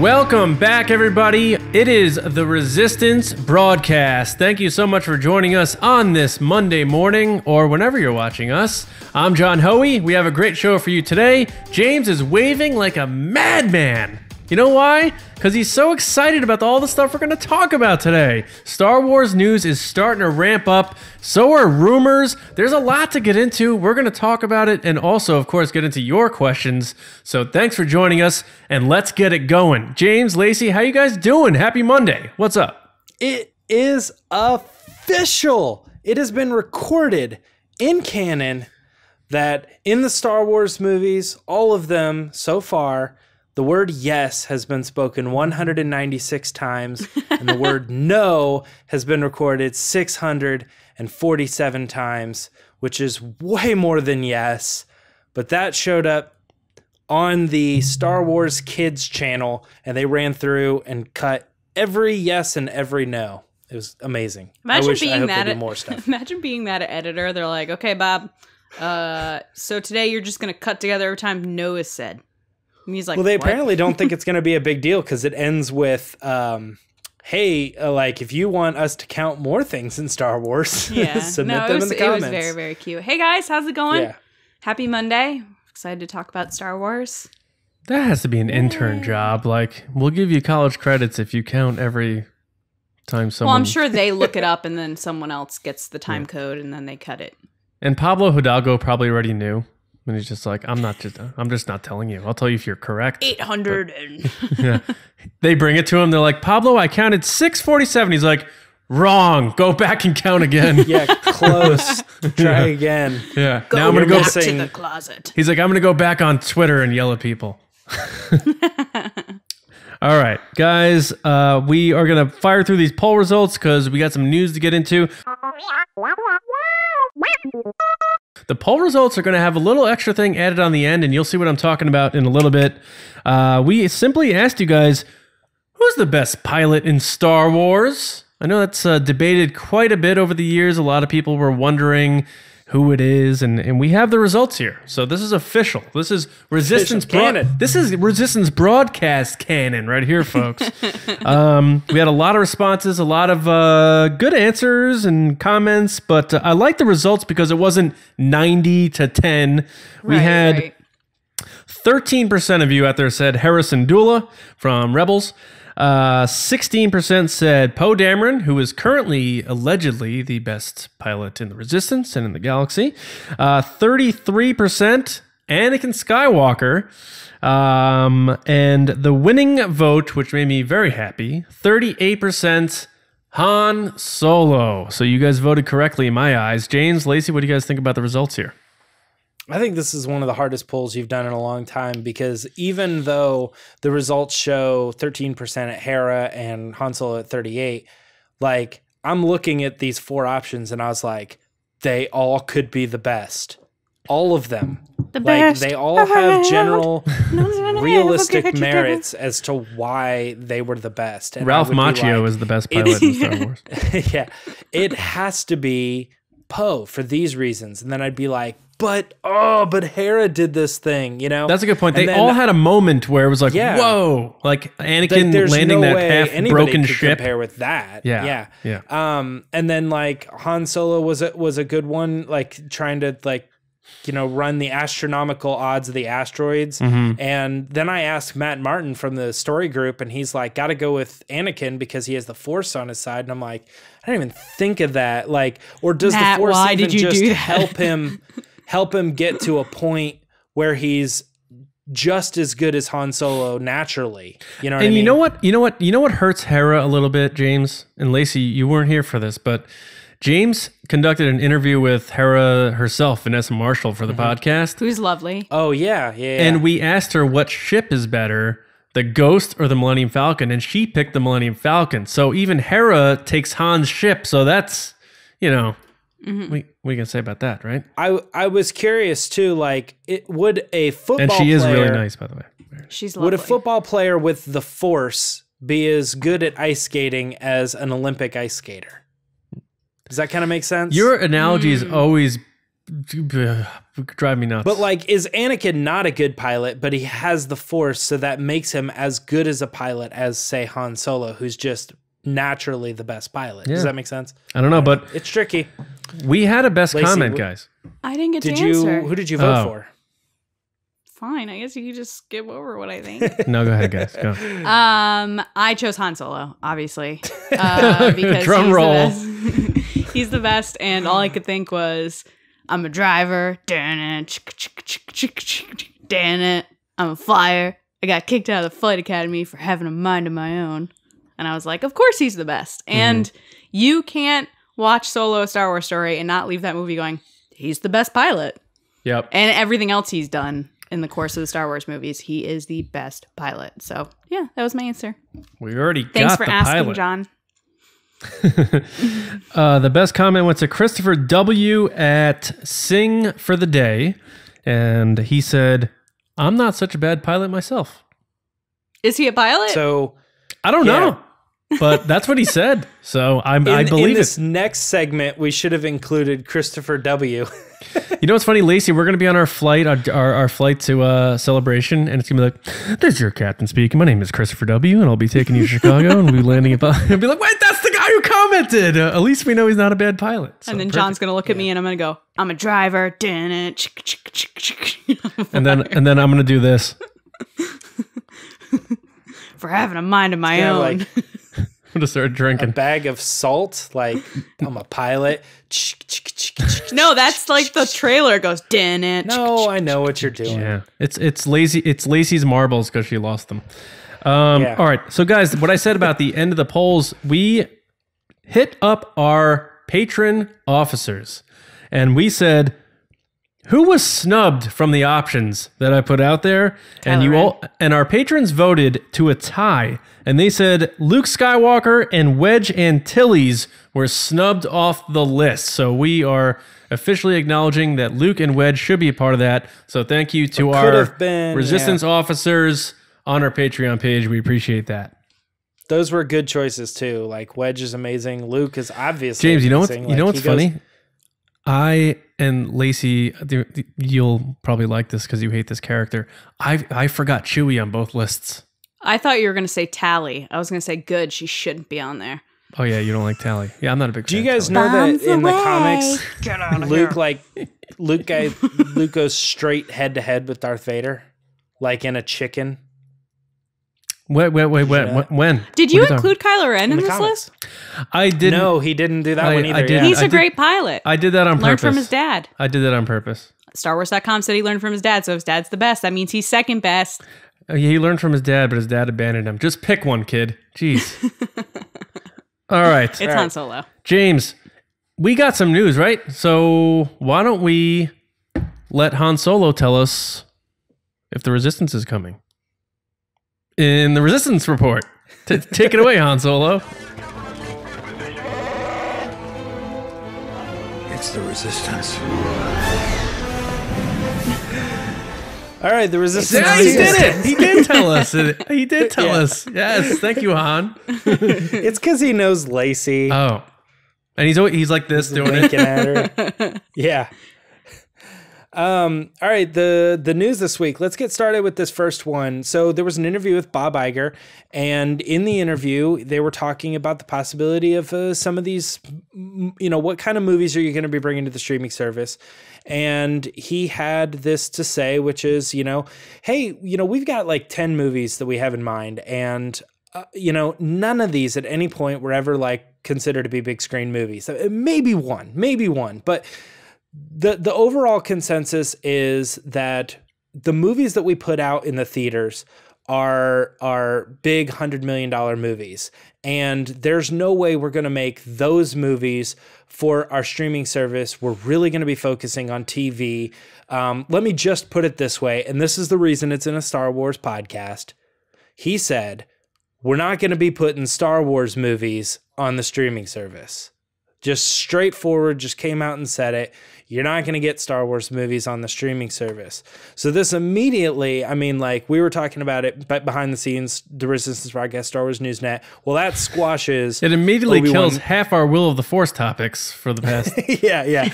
Welcome back, everybody. It is the Resistance broadcast. Thank you so much for joining us on this Monday morning or whenever you're watching us. I'm John Hoey. We have a great show for you today. James is waving like a madman. You know why? Because he's so excited about all the stuff we're going to talk about today. Star Wars news is starting to ramp up. So are rumors. There's a lot to get into. We're going to talk about it and also, of course, get into your questions. So thanks for joining us, and let's get it going. James, Lacey, how you guys doing? Happy Monday. What's up? It is official. It has been recorded in canon that in the Star Wars movies, all of them so far, the word yes has been spoken 196 times, and the word no has been recorded 647 times, which is way more than yes. But that showed up on the Star Wars Kids channel, and they ran through and cut every yes and every no. It was amazing. Imagine being that editor. They're like, okay, Bob, so today you're just going to cut together every time no is said. And he's like, well, they what? apparently don't think it's going to be a big deal because it ends with, hey, like if you want us to count more things in Star Wars, submit them in the comments. It was very, very cute. Hey guys, how's it going? Yeah. Happy Monday. Excited to talk about Star Wars. That has to be an intern job. Like, we'll give you college credits if you count every time someone... Well, I'm sure they look it up and then someone else gets the time code and then they cut it. And Pablo Hidalgo probably already knew. And he's just like, I'm just not telling you. I'll tell you if you're correct. 800 but, yeah. They bring it to him. They're like, Pablo, I counted 647. He's like, wrong. Go back and count again. Yeah, close. Try again. Yeah. Now I'm going to go back to the closet. He's like, I'm going to go back on Twitter and yell at people. All right, guys, we are going to fire through these poll results because we got some news to get into. The poll results are going to have a little extra thing added on the end, and you'll see what I'm talking about in a little bit. We simply asked you guys, who's the best pilot in Star Wars? I know that's debated quite a bit over the years. A lot of people were wondering who it is, and we have the results here. So this is official. This is Resistance canon. This is Resistance broadcast canon right here, folks. We had a lot of responses, a lot of good answers and comments, but I like the results because it wasn't 90-10. We had 13% of you out there said Hera Syndulla from Rebels. 16% said Poe Dameron, who is currently allegedly the best pilot in the Resistance and in the galaxy. 33% Anakin Skywalker. And the winning vote, which made me very happy, 38% Han Solo. So you guys voted correctly in my eyes. James, Lacey, what do you guys think about the results here? I think this is one of the hardest polls you've done in a long time because even though the results show 13% at Hera and Han Solo at 38, like I'm looking at these four options and I was like, they all could be the best. All of them. The best. They all have general realistic merits as to why they were the best. And Ralph Macchio is the best pilot in Star Wars. Yeah. It has to be Poe for these reasons. And then I'd be like, but Hera did this thing, you know? That's a good point. They all had a moment where it was like, whoa, like Anakin landing that half-broken ship. Compare with that. Yeah. And then like Han Solo was a good one, like trying to like, you know, run the astronomical odds of the asteroids. Mm-hmm. And then I asked Matt Martin from the story group, and he's like, got to go with Anakin because he has the Force on his side. And I'm like, I didn't even think of that. Like, or does Matt, the Force even just help him get to a point where he's just as good as Han Solo naturally. You know what I mean? You know what hurts Hera a little bit, James? And Lacey, you weren't here for this, but James conducted an interview with Hera herself, Vanessa Marshall, for the podcast. Who's lovely. Oh, yeah. And we asked her what ship is better, the Ghost or the Millennium Falcon, and she picked the Millennium Falcon. So even Hera takes Han's ship, so that's, you know... Mm-hmm. We can say about that, right? I was curious too. Like, would a football and she is really nice, by the way. She's lovely. Would a football player with the Force be as good at ice skating as an Olympic ice skater? Does that kind of make sense? Your analogy is always drive me nuts. But like, is Anakin not a good pilot, but he has the Force, so that makes him as good as a pilot as, say, Han Solo, who's just naturally the best pilot. Does that make sense? I don't know, but it's tricky. We had a best comment, guys. I didn't get to answer. Who did you vote for? Fine, I guess you could just skip over what I think. No, go ahead, guys. Go. I chose Han Solo, obviously, because Drum roll. He's the best, and all I could think was, I'm a driver, damn it, I'm a flyer. I got kicked out of the flight academy for having a mind of my own, and I was like, of course he's the best. And you can't watch Solo: A Star Wars Story and not leave that movie going, he's the best pilot. Yep. And everything else he's done in the course of the Star Wars movies, he is the best pilot. So, yeah, that was my answer. We already Thanks got for the asking, pilot. John. The best comment went to Christopher W. at Sing for the Day. And he said, I'm not such a bad pilot myself. Is he a pilot? So, I don't know. But that's what he said. So I believe in this next segment, we should have included Christopher W. You know what's funny, Lacey? We're going to be on our flight, our flight to Celebration, and it's going to be like, this is your captain speaking. My name is Christopher W., and I'll be taking you to Chicago, and we'll be landing at... And be like, wait, that's the guy who commented. At least we know he's not a bad pilot. So, and then John's going to look at me, and I'm going to go, I'm a driver. And then I'm going to do this. For having a mind of my own. Like, I'm going to start drinking. A bag of salt, like, I'm a pilot. No, that's like the trailer goes, No, I know what you're doing. Yeah, it's lazy. It's Lacey's marbles because she lost them. All right, so guys, what I said about the end of the polls, we hit up our patron officers, and we said, who was snubbed from the options that I put out there? And our patrons voted to a tie, and they said Luke Skywalker and Wedge Antilles were snubbed off the list. So we are officially acknowledging that Luke and Wedge should be a part of that. So thank you to our Resistance officers on our Patreon page. We appreciate that. Those were good choices too. Like Wedge is amazing. Luke is obviously James, amazing. You know what's funny? I and Lacey, you'll probably like this because you hate this character. I forgot Chewie on both lists. I thought you were going to say Tally. I was going to say good. She shouldn't be on there. Oh yeah, you don't like Tally. Yeah, I'm not a big fan. Do you guys know that in the comics, Luke goes straight head to head with Darth Vader, like in a chicken? Wait. When? Did you include Kylo Ren in this list? I didn't. No, he didn't do that one either. He's a great pilot. I did that on purpose. Learned from his dad. I did that on purpose. StarWars.com said he learned from his dad, so if his dad's the best, that means he's second best. He learned from his dad, but his dad abandoned him. Just pick one, kid. Jeez. All right. It's Han Solo. James, we got some news, right? So why don't we let Han Solo tell us if the Resistance is coming? In the Resistance Report. Take it away, Han Solo. It's the Resistance. All right, the Resistance. Yeah, he did it. He did tell us. He did tell us. Yes, thank you, Han. It's because he knows Lacey. Oh, and he's like this doing it. At her. Yeah. All right, the news this week. Let's get started with this first one. So there was an interview with Bob Iger, and in the interview, they were talking about the possibility of some of these, what kind of movies are you going to be bringing to the streaming service? And he had this to say, which is, hey, we've got like 10 movies that we have in mind, and none of these at any point were ever like considered to be big screen movies. Maybe one, but the overall consensus is that the movies that we put out in the theaters are big $100 million movies. And there's no way we're going to make those movies for our streaming service. We're really going to be focusing on TV. Let me just put it this way, and this is the reason it's in a Star Wars podcast. He said, we're not going to be putting Star Wars movies on the streaming service. Just straightforward, just came out and said it. You're not going to get Star Wars movies on the streaming service. So this immediately, I mean, like we were talking about it behind the scenes, the Resistance Podcast, Star Wars Newsnet. Well, that squashes. It immediately kills half our Will of the Force topics for the past. yeah.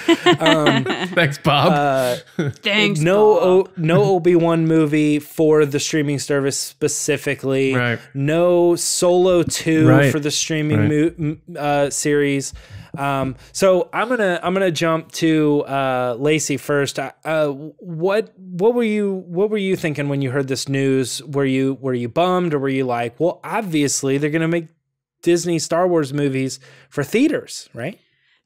Thanks, Bob. Thanks, No Obi-Wan movie for the streaming service specifically. Right. No Solo 2 for the streaming series. So I'm gonna jump to Lacey first. What were you thinking when you heard this news? Were you bummed, or were you like, well, obviously they're gonna make Disney Star Wars movies for theaters, right?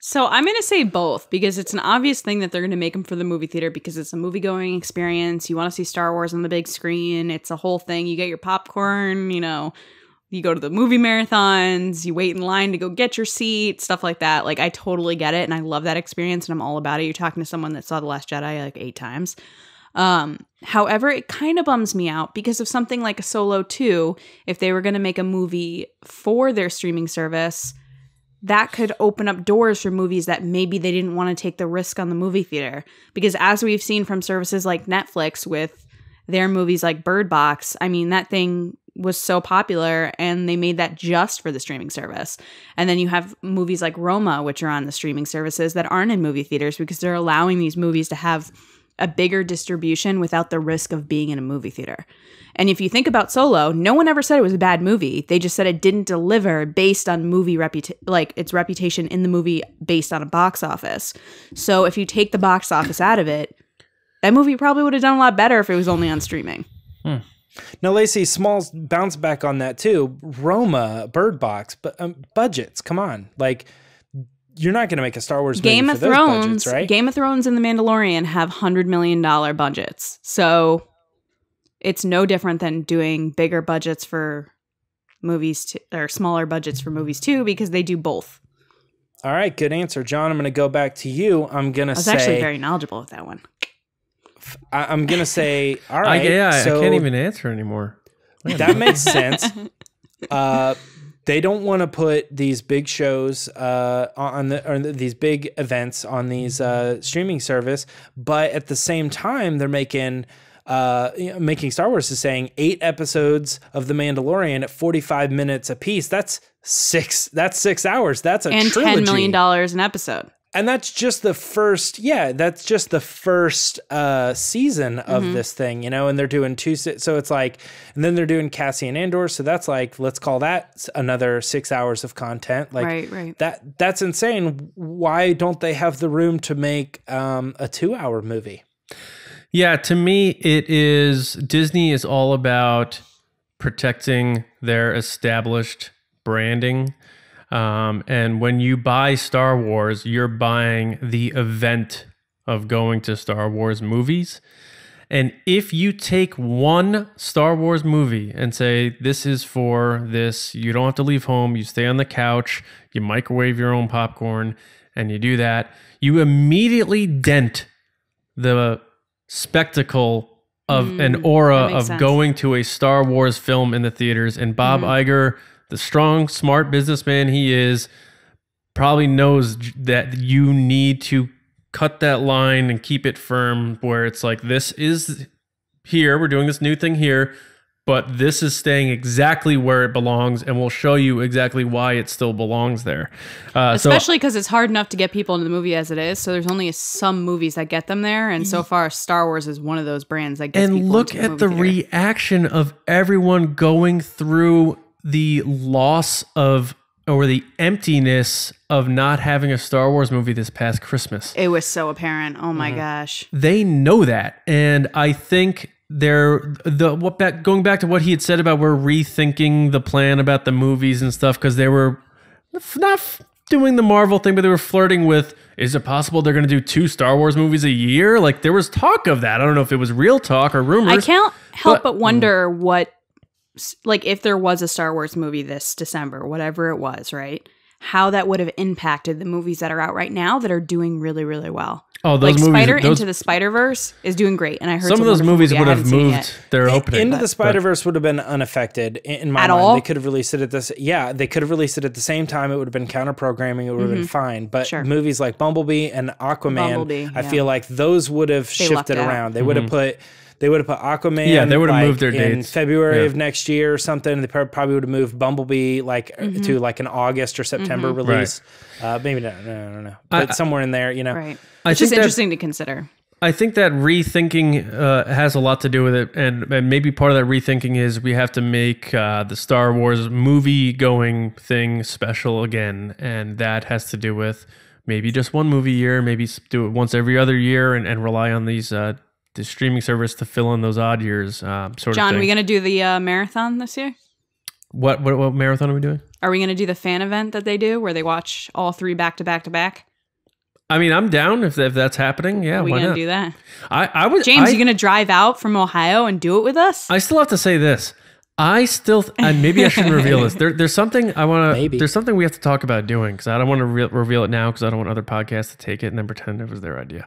So I'm going to say both, because it's an obvious thing that they're going to make them for the movie theater, because it's a movie-going experience. You want to see Star Wars on the big screen. It's a whole thing. You get your popcorn, you know, you go to the movie marathons, you wait in line to go get your seat, stuff like that. Like, I totally get it, and I love that experience, and I'm all about it. You're talking to someone that saw The Last Jedi like 8 times. However, it kind of bums me out because of something like a Solo 2. If they were going to make a movie for their streaming service, that could open up doors for movies that maybe they didn't want to take the risk on the movie theater. Because as we've seen from services like Netflix with their movies like Bird Box, I mean, that thing was so popular and they made that just for the streaming service. And then you have movies like Roma, which are on the streaming services that aren't in movie theaters because they're allowing these movies to have a bigger distribution without the risk of being in a movie theater. And if you think about Solo, no one ever said it was a bad movie. They just said it didn't deliver based on movie its reputation in the movie based on a box office. So if you take the box office out of it, that movie probably would have done a lot better if it was only on streaming. Now, Lacey, Smalls bounce back on that too. Roma, Bird Box, but budgets, come on. Like, you're not going to make a Star Wars movie for those budgets, right? Game of Thrones and The Mandalorian have $100 million budgets. So it's no different than doing bigger budgets for movies or smaller budgets for movies too, because they do both. All right, good answer, John. I'm going to go back to you. I'm going to say... I was actually very knowledgeable with that one. I'm going to say, all right. I can't even answer anymore. That makes sense. They don't want to put these big shows these big events on these streaming service, but at the same time, they're making Star Wars is saying 8 episodes of The Mandalorian at 45 minutes a piece. That's 6 hours. That's a trilogy. And $10 million an episode. And that's just the first, season of this thing, you know, and they're doing 2, so it's like, and then they're doing Cassian Andor. So that's like, let's call that another 6 hours of content. Like right. That's insane. Why don't they have the room to make a 2-hour movie? Yeah, to me, Disney is all about protecting their established branding. And when you buy Star Wars, you're buying the event of going to Star Wars movies. And if you take one Star Wars movie and say, this is for this, you don't have to leave home, you stay on the couch, you microwave your own popcorn, and you do that, you immediately dent the spectacle of an aura of sense. Going to a Star Wars film in the theaters. And Bob Iger, the strong, smart businessman he is, probably knows that you need to cut that line and keep it firm where it's like, this is here, we're doing this new thing here, but this is staying exactly where it belongs, and we'll show you exactly why it still belongs there. Especially because it's hard enough to get people into the movie as it is, so there's only some movies that get them there, and so far Star Wars is one of those brands that gets people into the movie And look at the theater. reaction of everyone going through the loss of, or the emptiness of not having a Star Wars movie this past Christmas. It was so apparent. Oh my gosh. They know that. And I think going back to what he had said about we're rethinking the plan about the movies and stuff, because they were not doing the Marvel thing, but they were flirting with, is it possible they're going to do 2 Star Wars movies a year? Like, there was talk of that. I don't know if it was real talk or rumors. I can't help but wonder what, like, if there was a Star Wars movie this December, whatever it was, right? How that would have impacted the movies that are out right now that are doing really, really well. Oh, those like movies. Into the Spider-Verse is doing great, and I heard some of those movies would have moved their opening. Into the Spider-Verse would have been unaffected in my At mind. all? They could have released it at this. Yeah, they could have released it at the same time. It would have been counter programming. It would have been fine. But Sure. movies like Bumblebee and Aquaman, I yeah. feel like those would have shifted lucked out. around. They would have put. They would have put Aquaman. Yeah, they would have like, moved their in dates. February of next year or something. They probably would have moved Bumblebee like to like an August or September release. Maybe not. No, I don't know. But somewhere in there, you know. Right. I It's just think that- interesting to consider. I think that rethinking has a lot to do with it, and maybe part of that rethinking is we have to make the Star Wars movie-going thing special again, and that has to do with maybe just one movie a year, maybe do it once every other year, and rely on these the streaming service to fill in those odd years, sort of thing. John, are we going to do the marathon this year? What marathon are we doing? Are we going to do the fan event that they do where they watch all 3 back to back to back? I mean, I'm down if that's happening. Yeah, Are we why going not? to do that? I would. James, you going to drive out from Ohio and do it with us? I still have to say this. And maybe I shouldn't reveal this. There's something I want to. There's something we have to talk about doing because I don't want to reveal it now because I don't want other podcasts to take it and then pretend it was their idea.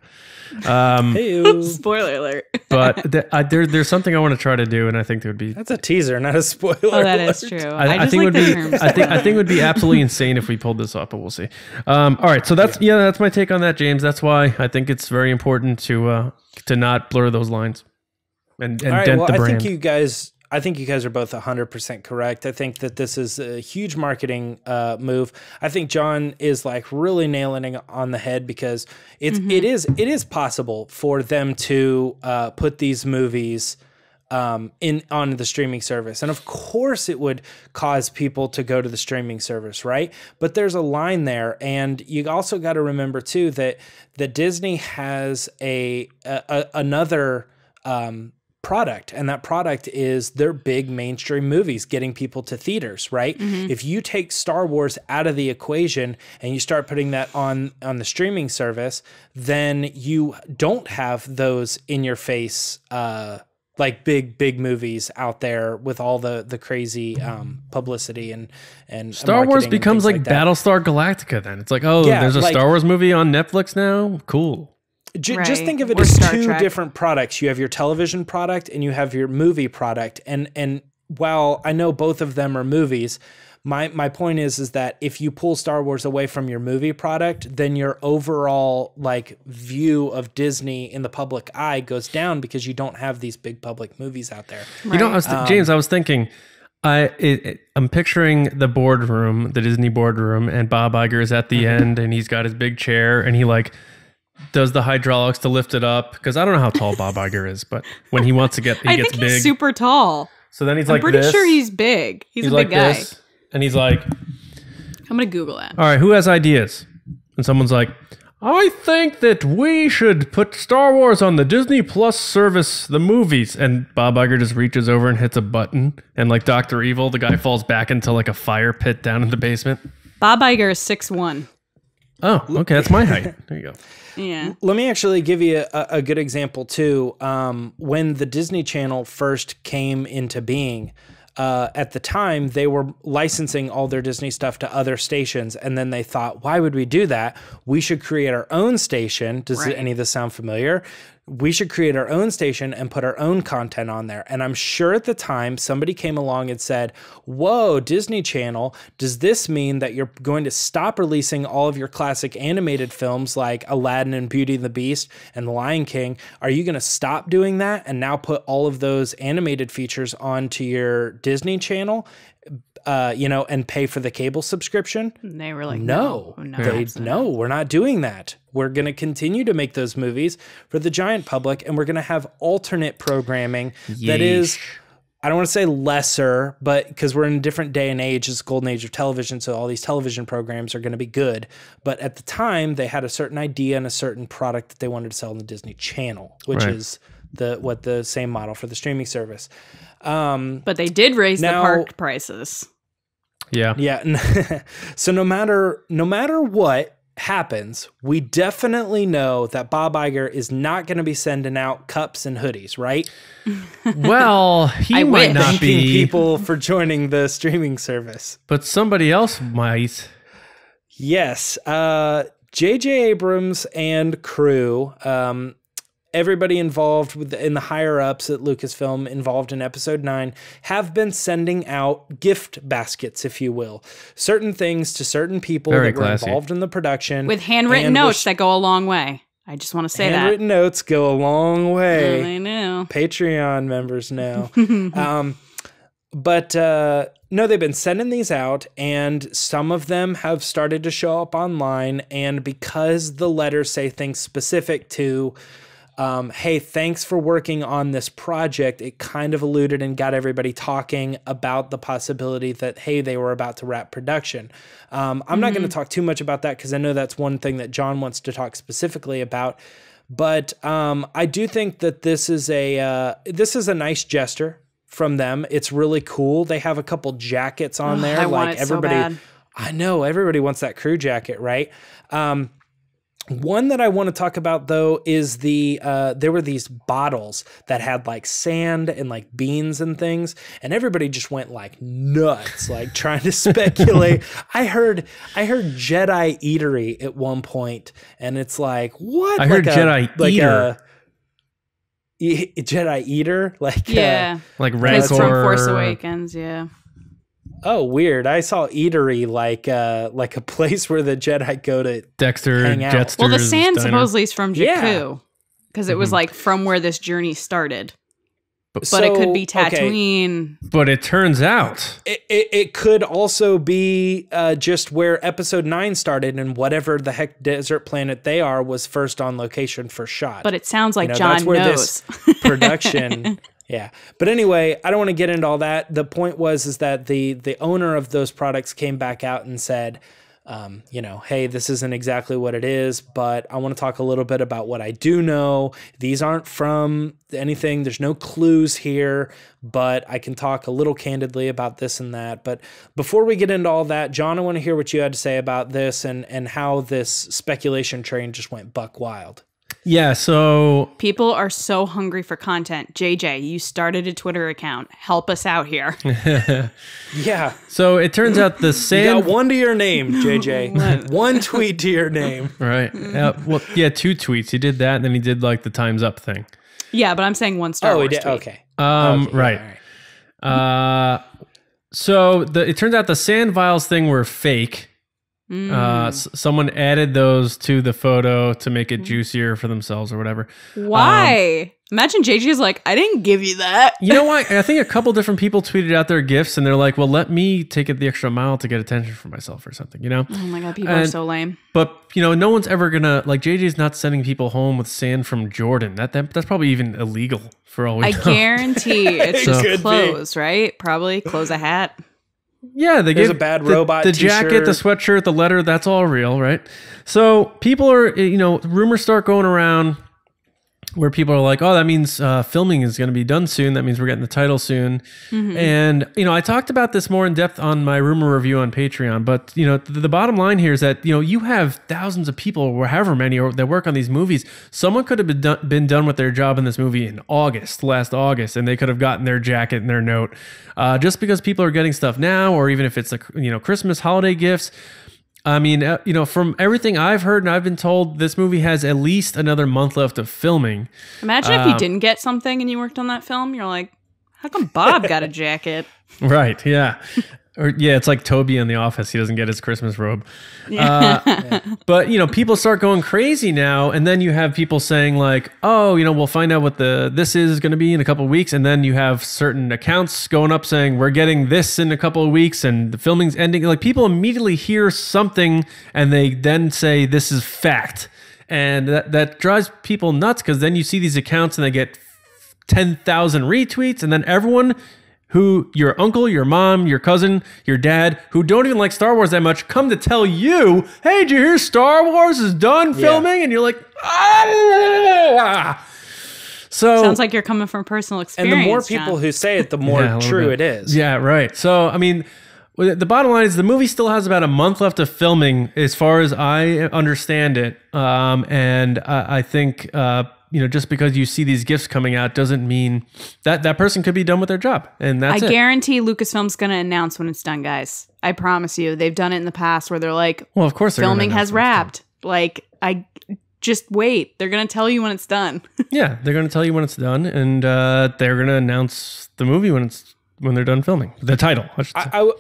Spoiler alert. But there's something I want to try to do, and I think there would be. That's a teaser, not a spoiler. Oh, that is alert. true. I think it would be. I think it would be absolutely insane if we pulled this off, but we'll see. All right, so that's my take on that, James. That's why I think it's very important to not blur those lines and All right, dent well, the I brand. think you guys are both 100% correct. I think that this is a huge marketing move. I think John is like really nailing it on the head because it is possible for them to put these movies on the streaming service. And of course it would cause people to go to the streaming service, right? But there's a line there. And you also got to remember too that Disney has another product, and that product is their big mainstream movies getting people to theaters, right? If you take Star Wars out of the equation and you start putting that on the streaming service, then you don't have those in your face like big movies out there with all the crazy publicity and Star Wars marketing and becomes things like that. Battlestar Galactica then. It's like, oh, Yeah, there's a like- Star Wars movie on Netflix now? Cool. Just Right. think of it Or as Star 2 Trek. different products. You have your television product and you have your movie product. And while I know both of them are movies, my point is that if you pull Star Wars away from your movie product, then your overall like view of Disney in the public eye goes down because you don't have these big public movies out there. You know, James, I was thinking, I'm picturing the boardroom, the Disney boardroom, and Bob Iger is at the end, and he's got his big chair, and he like does the hydraulics to lift it up because I don't know how tall Bob Iger is, but when he wants to get, I gets think big. he's super tall. So then he's I'm like pretty this. sure he's big. He's a big like guy. this, and he's like, I'm going to Google that. all right, who has ideas? And someone's like, I think that we should put Star Wars on the Disney Plus service, the movies. And Bob Iger just reaches over and hits a button. And like Dr. Evil, the guy falls back into like a fire pit down in the basement. Bob Iger is 6'1". Oh, okay. That's my height. There you go. Yeah. Let me actually give you a good example too. When the Disney Channel first came into being, at the time they were licensing all their Disney stuff to other stations, and then they thought, why would we do that? We should create our own station. Does any of this sound familiar? We should create our own station and put our own content on there. And I'm sure at the time somebody came along and said, whoa, Disney Channel, does this mean that you're going to stop releasing all of your classic animated films like Aladdin and Beauty and the Beast and The Lion King? Are you going to stop doing that and now put all of those animated features onto your Disney Channel? And pay for the cable subscription? And they were like, No, we're not doing that. We're going to continue to make those movies for the giant public, and we're going to have alternate programming that is, I don't want to say lesser, but because we're in a different day and age, it's the golden age of television, so all these television programs are going to be good. But at the time, they had a certain idea and a certain product that they wanted to sell on the Disney Channel, which is the same model for the streaming service. But they did raise the park prices. Yeah. Yeah. So no matter what happens, we definitely know that Bob Iger is not going to be sending out cups and hoodies, right? Well, he might not Thanking be. people for joining the streaming service. But somebody else might. Yes. J.J. Abrams and crew, everybody involved in the higher ups at Lucasfilm involved in episode 9 have been sending out gift baskets, if you will. Certain things to certain people that were involved in the production. With handwritten notes that go a long way. I just want to say handwritten notes go a long way. I know. Patreon members know. But no, they've been sending these out, and some of them have started to show up online. And because the letters say things specific to, hey, thanks for working on this project, it kind of alluded and got everybody talking about the possibility that, hey, they were about to wrap production. I'm not going to talk too much about that because I know that's one thing that John wants to talk specifically about. But I do think that this is a nice gesture from them. It's really cool. They have a couple jackets on there. I want it everybody, so bad. I know everybody wants that crew jacket, right? One that I want to talk about though is there were these bottles that had like sand and like beans and things, and everybody just went like nuts, like trying to speculate. I heard Jedi Eatery at one point, and it's like, what? I heard Jedi Eater. Jedi Eater, like like Rancor. Rancor It's from Force Awakens, yeah. Oh, weird! I saw Eatery like a place where the Jedi go to Dexter hang out. Jetster's Well, the sand diner. supposedly is from Jakku because it was like from where this journey started. But it could be Tatooine. Okay. But it turns out it could also be just where episode 9 started, and whatever the heck desert planet they are was first on location for shot. But it sounds like John that's where knows. this production. Yeah. But anyway, I don't want to get into all that. The point is that the owner of those products came back out and said, hey, this isn't exactly what it is, but I want to talk a little bit about what I do know. These aren't from anything. There's no clues here, but I can talk a little candidly about this and that. But before we get into all that, John, I want to hear what you had to say about this and how this speculation train just went buck wild. Yeah, so people are so hungry for content. JJ, you started a Twitter account. Help us out here. Yeah. So it turns out the sand. You got one to your name, JJ. One tweet to your name. Right. 2 tweets. He did that, and then he did like the time's up thing. Yeah, but I'm saying one Star Wars he did. tweet. Okay. Right. All right. So it turns out the sand vials thing were fake. Someone added those to the photo to make it juicier for themselves or whatever. Why? Imagine JJ's like, I didn't give you that. You know why? I think a couple different people tweeted out their gifts, and they're like, well, let me take it the extra mile to get attention for myself or something, you know? Oh my God, people are so lame. But, no one's ever gonna, like, JJ's not sending people home with sand from Jordan. That's probably even illegal for all we know. I guarantee it's just clothes, right? Probably clothes, a hat. Yeah, There's a bad robot the t-shirt. jacket, the sweatshirt, the letter, that's all real, right? So people are, rumors start going around where people are like, oh, that means filming is going to be done soon. That means we're getting the title soon. Mm-hmm. And, I talked about this more in depth on my rumor review on Patreon. But, the bottom line here is that, you have thousands of people or however many that work on these movies. Someone could have been done with their job in this movie in last August, and they could have gotten their jacket and their note. Just because people are getting stuff now, or even if it's, Christmas holiday gifts. I mean, from everything I've heard and I've been told, this movie has at least another month left of filming. Imagine if you didn't get something and you worked on that film. You're like, how come Bob got a jacket? Right, yeah. Or it's like Toby in The Office. He doesn't get his Christmas robe. Yeah. But, people start going crazy now. And then you have people saying like, oh, we'll find out what this is going to be in a couple of weeks. And then you have certain accounts going up saying we're getting this in a couple of weeks and the filming's ending. Like people immediately hear something and they then say this is fact. And that drives people nuts because then you see these accounts and they get 10,000 retweets. And then everyone who your uncle, your mom, your cousin, your dad, who don't even like Star Wars that much, come to tell you, hey, did you hear Star Wars is done filming? And you're like, ah! So sounds like you're coming from personal experience. And the more people who say it, the more true it is. Yeah, right. So, I mean, the bottom line is the movie still has about a month left of filming as far as I understand it. And I think... just because you see these gifts coming out doesn't mean that person could be done with their job. And that's it. I guarantee Lucasfilm's going to announce when it's done, guys. I promise you. They've done it in the past where they're like, well, of course, filming has wrapped. Like, I just wait. They're going to tell you when it's done. Yeah, they're going to tell you when it's done, and they're going to announce the movie when they're done filming. The title, I should say.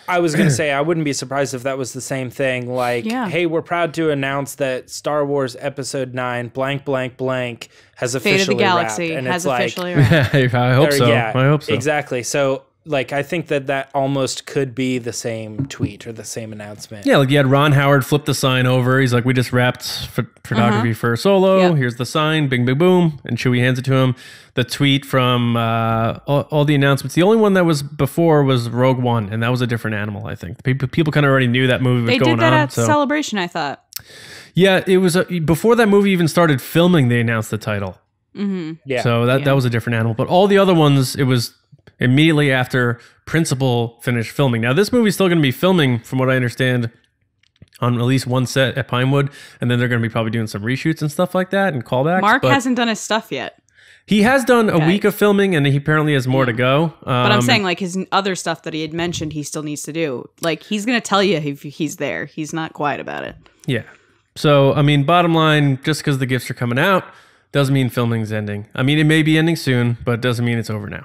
I was going to say, I wouldn't be surprised if that was the same thing. Like, hey, we're proud to announce that Star Wars Episode 9, blank, blank, blank, has officially Fate of the Galaxy wrapped. And has it's officially wrapped. I hope so. Yeah, I hope so. Exactly. So, like, I think that almost could be the same tweet or the same announcement. Yeah, like you had Ron Howard flip the sign over. He's like, we just wrapped photography for Solo. Yep. Here's the sign. Bing, bing, boom. And Chewie hands it to him. The tweet from all the announcements. The only one that was before was Rogue One, and that was a different animal, I think. People kind of already knew that movie was going on. They did that at Celebration, I thought. Yeah, it was before that movie even started filming, they announced the title. Mm-hmm. Yeah. So that was a different animal. But all the other ones, it was immediately after Principal finished filming. Now, this movie's still going to be filming, from what I understand, on at least one set at Pinewood, and then they're going to be probably doing some reshoots and stuff like that and callbacks. Mark hasn't done his stuff yet. He has done a week of filming, and he apparently has more to go. But I'm saying, like, his other stuff that he had mentioned he still needs to do. Like, he's going to tell you if he's there. He's not quiet about it. Yeah. So, I mean, bottom line, just because the gifts are coming out doesn't mean filming's ending. I mean, it may be ending soon, but it doesn't mean it's over now.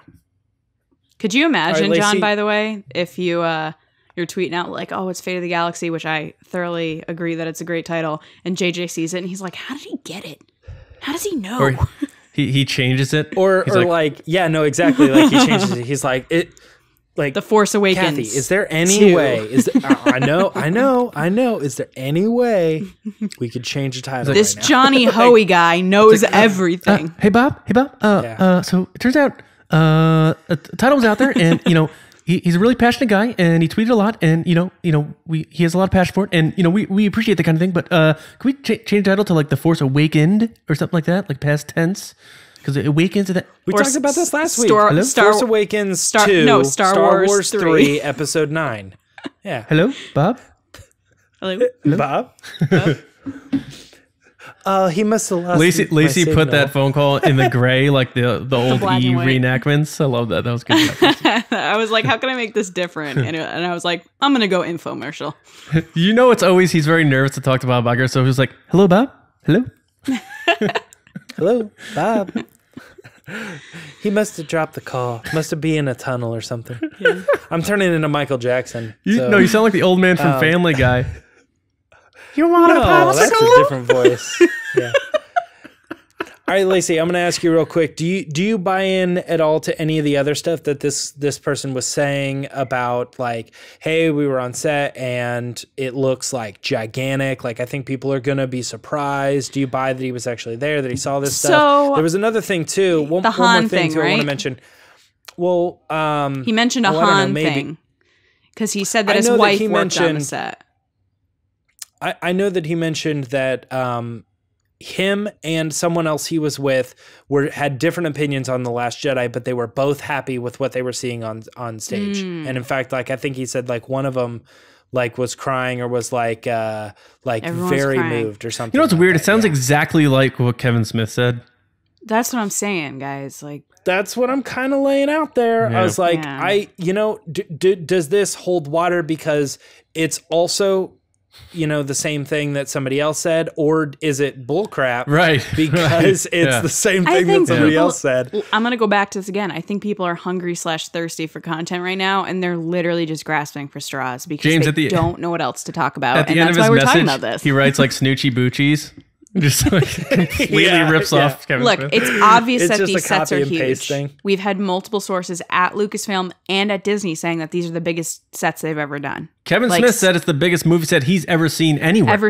Could you imagine, right, John, by the way, if you're tweeting out like, oh, it's Fate of the Galaxy, which I thoroughly agree that it's a great title, and JJ sees it and he's like, how did he get it? How does he know? Or he changes it. Or yeah, no, exactly. Like, he changes it. He's like, like, The Force Awakens. Kathy, is there any way? I know. Is there any way we could change the title? This right now? Johnny Hoey guy knows everything. Hey, Bob. So it turns out a title was out there, and he's a really passionate guy, and he tweeted a lot, and he has a lot of passion for it, and we appreciate that kind of thing. But can we change the title to like The Force Awakened or something like that, like past tense? Because it awakens to that. We talked about this last week. Force Awakens 2, Star Wars 3, Episode 9. Yeah. Hello, Bob. Hello? Bob? He must have lost Lacey my put signal. that phone call in the gray, like the old black E and white. reenactments. I love that. That was good. I was like, how can I make this different? And I was like, I'm going to go infomercial. It's always, he's very nervous to talk to Bob Iger, so he was like, hello, Bob. Hello. Hello, Bob. He must have dropped the call. Must have been in a tunnel or something. Yeah. I'm turning into Michael Jackson. No, you sound like the old man from Family Guy. You want a popsicle? That's a different voice. Yeah. All right, Lacey, I'm going to ask you real quick. Do you buy in at all to any of the other stuff that this person was saying about, like, hey, we were on set and it looks like gigantic. Like, I think people are going to be surprised. Do you buy that he was actually there, that he saw this stuff? There was another thing too. One Han more thing too, right? I want to mention. Well, he mentioned a Han thing because he said that his wife worked on the set. I know that he mentioned that him and someone else he was with had different opinions on The Last Jedi, but they were both happy with what they were seeing on stage. And in fact, like, I think he said like one of them like was crying or was like very moved or something. You know what's like weird? that. It sounds exactly like what Kevin Smith said. That's what I'm saying, guys. Like, that's what I'm kind of laying out there. Yeah. I was like, does this hold water because it's also, the same thing that somebody else said, or is it bullcrap? Right. Because it's the same thing that somebody else said. I'm going to go back to this again. I think people are hungry / thirsty for content right now, and they're literally just grasping for straws because they don't know what else to talk about. At the end of his message, he writes like Snoochie Boochies. Just like completely rips off Kevin Smith. Look, it's obvious that just these a sets copy are and paste huge. thing. We've had multiple sources at Lucasfilm and at Disney saying that these are the biggest sets they've ever done. Kevin Smith said it's the biggest movie set he's ever seen anywhere.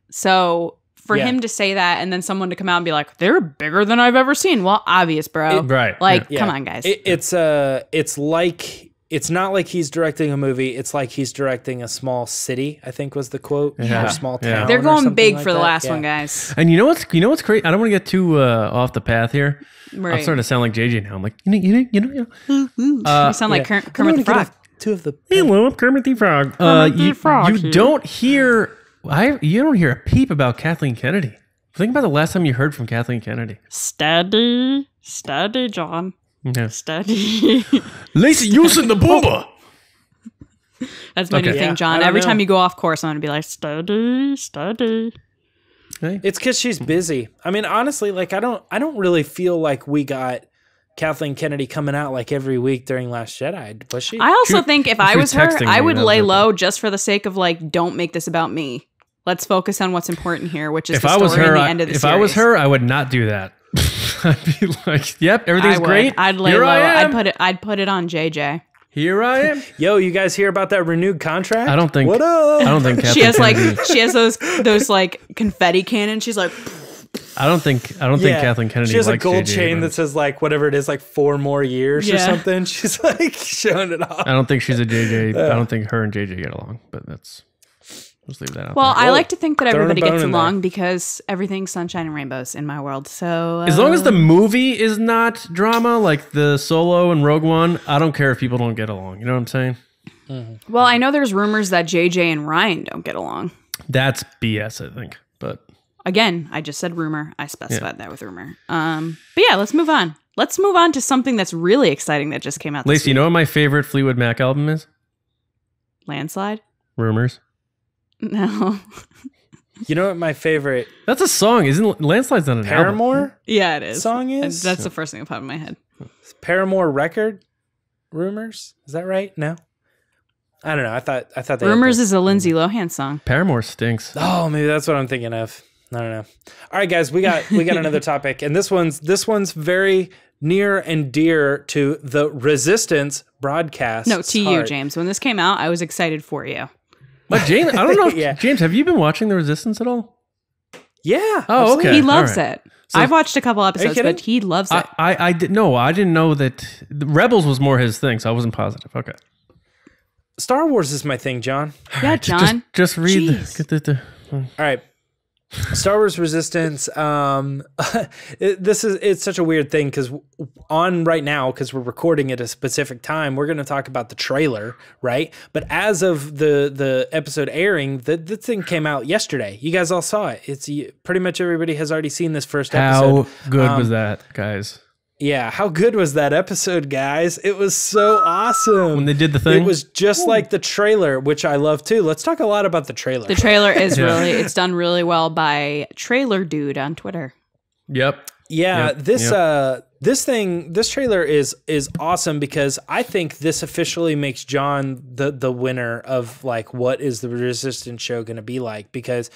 So for him to say that and then someone to come out and be like, they're bigger than I've ever seen. Well, obvious, bro. Right. Like, come on, guys. It's not like he's directing a movie. It's like he's directing a small city, I think was the quote. Yeah. Or small town. They're going big like for the that. last one, guys. And you know what's great? I don't want to get too off the path here. Right. I'm starting to sound like JJ now. I'm like, you know. You sound like Kermit the Frog. Two of the Hello, I'm Kermit the Frog. You don't hear a peep about Kathleen Kennedy. Think about the last time you heard from Kathleen Kennedy. Steady, John. Yeah. Steady. Lacey using the booba. That's my new Yeah, thing, John. I don't Every know. time you go off course, I'm going to be like, study. Hey. It's because she's busy. I mean, honestly, like I don't really feel like we got Kathleen Kennedy coming out like every week during Last Jedi. Was she? I also She- think if she I was was her, texting I me, would that was lay her low just for the sake of like, don't make this about me. Let's focus on what's important here, which is If the I story was her, and the end of the if series. I was her, I would not do that. I'd be like, "Yep, everything's I would. great. I'd lay Here low. I am. I'd put it on JJ. Here I am." Yo, you guys hear about that renewed contract? I don't think. What up? I don't think Kathleen She has like Kennedy- those like confetti cannons. She's like, I don't think Kathleen Kennedy. She has a likes gold J.J. chain that Abrams. says like whatever it is, like 4 more years or Yeah. something. She's like showing it off. I don't think she's a JJ. I don't think her and JJ get along. But let's leave that out. well, there. I like to think that Throwing a everybody bone gets in there. along because everything's sunshine and rainbows in my world. So As long as the movie is not drama, like the Solo and Rogue One, I don't care if people don't get along. You know what I'm saying? well, I know there's rumors that JJ and Ryan don't get along. That's BS, I think. But Again, I just said rumor. I specified that with rumor. But yeah, let's move on. Let's move on to something that's really exciting that just came out. Lacey, you know what my favorite Fleetwood Mac album is? Landslide? Rumors. No. You know what my favorite That's a song, isn't Landslide's not an album. Paramore Yeah, it is. song is? That's the first thing that popped in my head. Paramore record? Rumors? Is that right? No. I don't know. I thought they had Rumors the- is a Lindsay Lohan song. Paramore stinks. Oh, maybe that's what I'm thinking of. I don't know. All right, guys, we got another topic, and this one's very near and dear to the Resistance broadcast. No, to you, James. When this came out, I was excited for you. But James, I don't know. If, Yeah. James, have you been watching The Resistance at all? Yeah. Oh, absolutely. okay. He loves all right. it. I've watched a couple episodes, kidding? but he loves it. I didn't know that the Rebels was more his thing, so I wasn't positive. Okay. Star Wars is my thing, John. Yeah, John. Just read Jeez. All right. Star Wars Resistance. It's such a weird thing because on right now, because we're recording at a specific time, we're going to talk about the trailer, right? But as of the episode airing, the thing came out yesterday. You guys all saw it. It's pretty much everybody has already seen this first episode. How good was that, guys? Yeah, how good was that episode, guys? It was so awesome. When they did the thing? It was just like the trailer, which I love too. Let's talk a lot about the trailer. The trailer is it's done really well by Trailer Dude on Twitter. Yep. Yeah, Yep, this trailer is awesome because I think this officially makes John the winner of like what is the Resistance show going to be like, because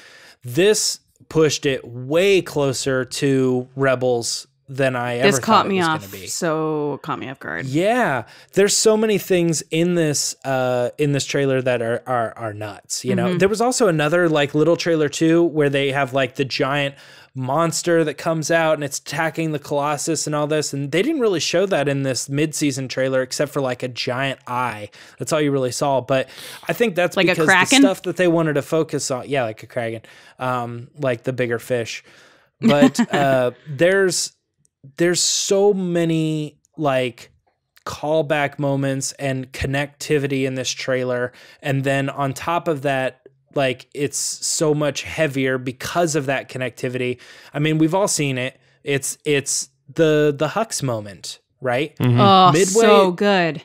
this pushed it way closer to Rebels than I ever This caught thought me it was off. going to be. So caught me off guard. Yeah, there's so many things in this trailer that are nuts. You know, there was also another like little trailer too where they have like the giant monster that comes out and it's attacking the Colossus and all this, and they didn't really show that in this mid-season trailer except for like a giant eye. That's all you really saw. But I think that's Like a because the kraken? stuff that they wanted to focus on, yeah, like a kraken, like the bigger fish. But there's so many like callback moments and connectivity in this trailer, and then on top of that, like it's so much heavier because of that connectivity. I mean, we've all seen it. It's the Hux moment, right? Oh, Midway- so good.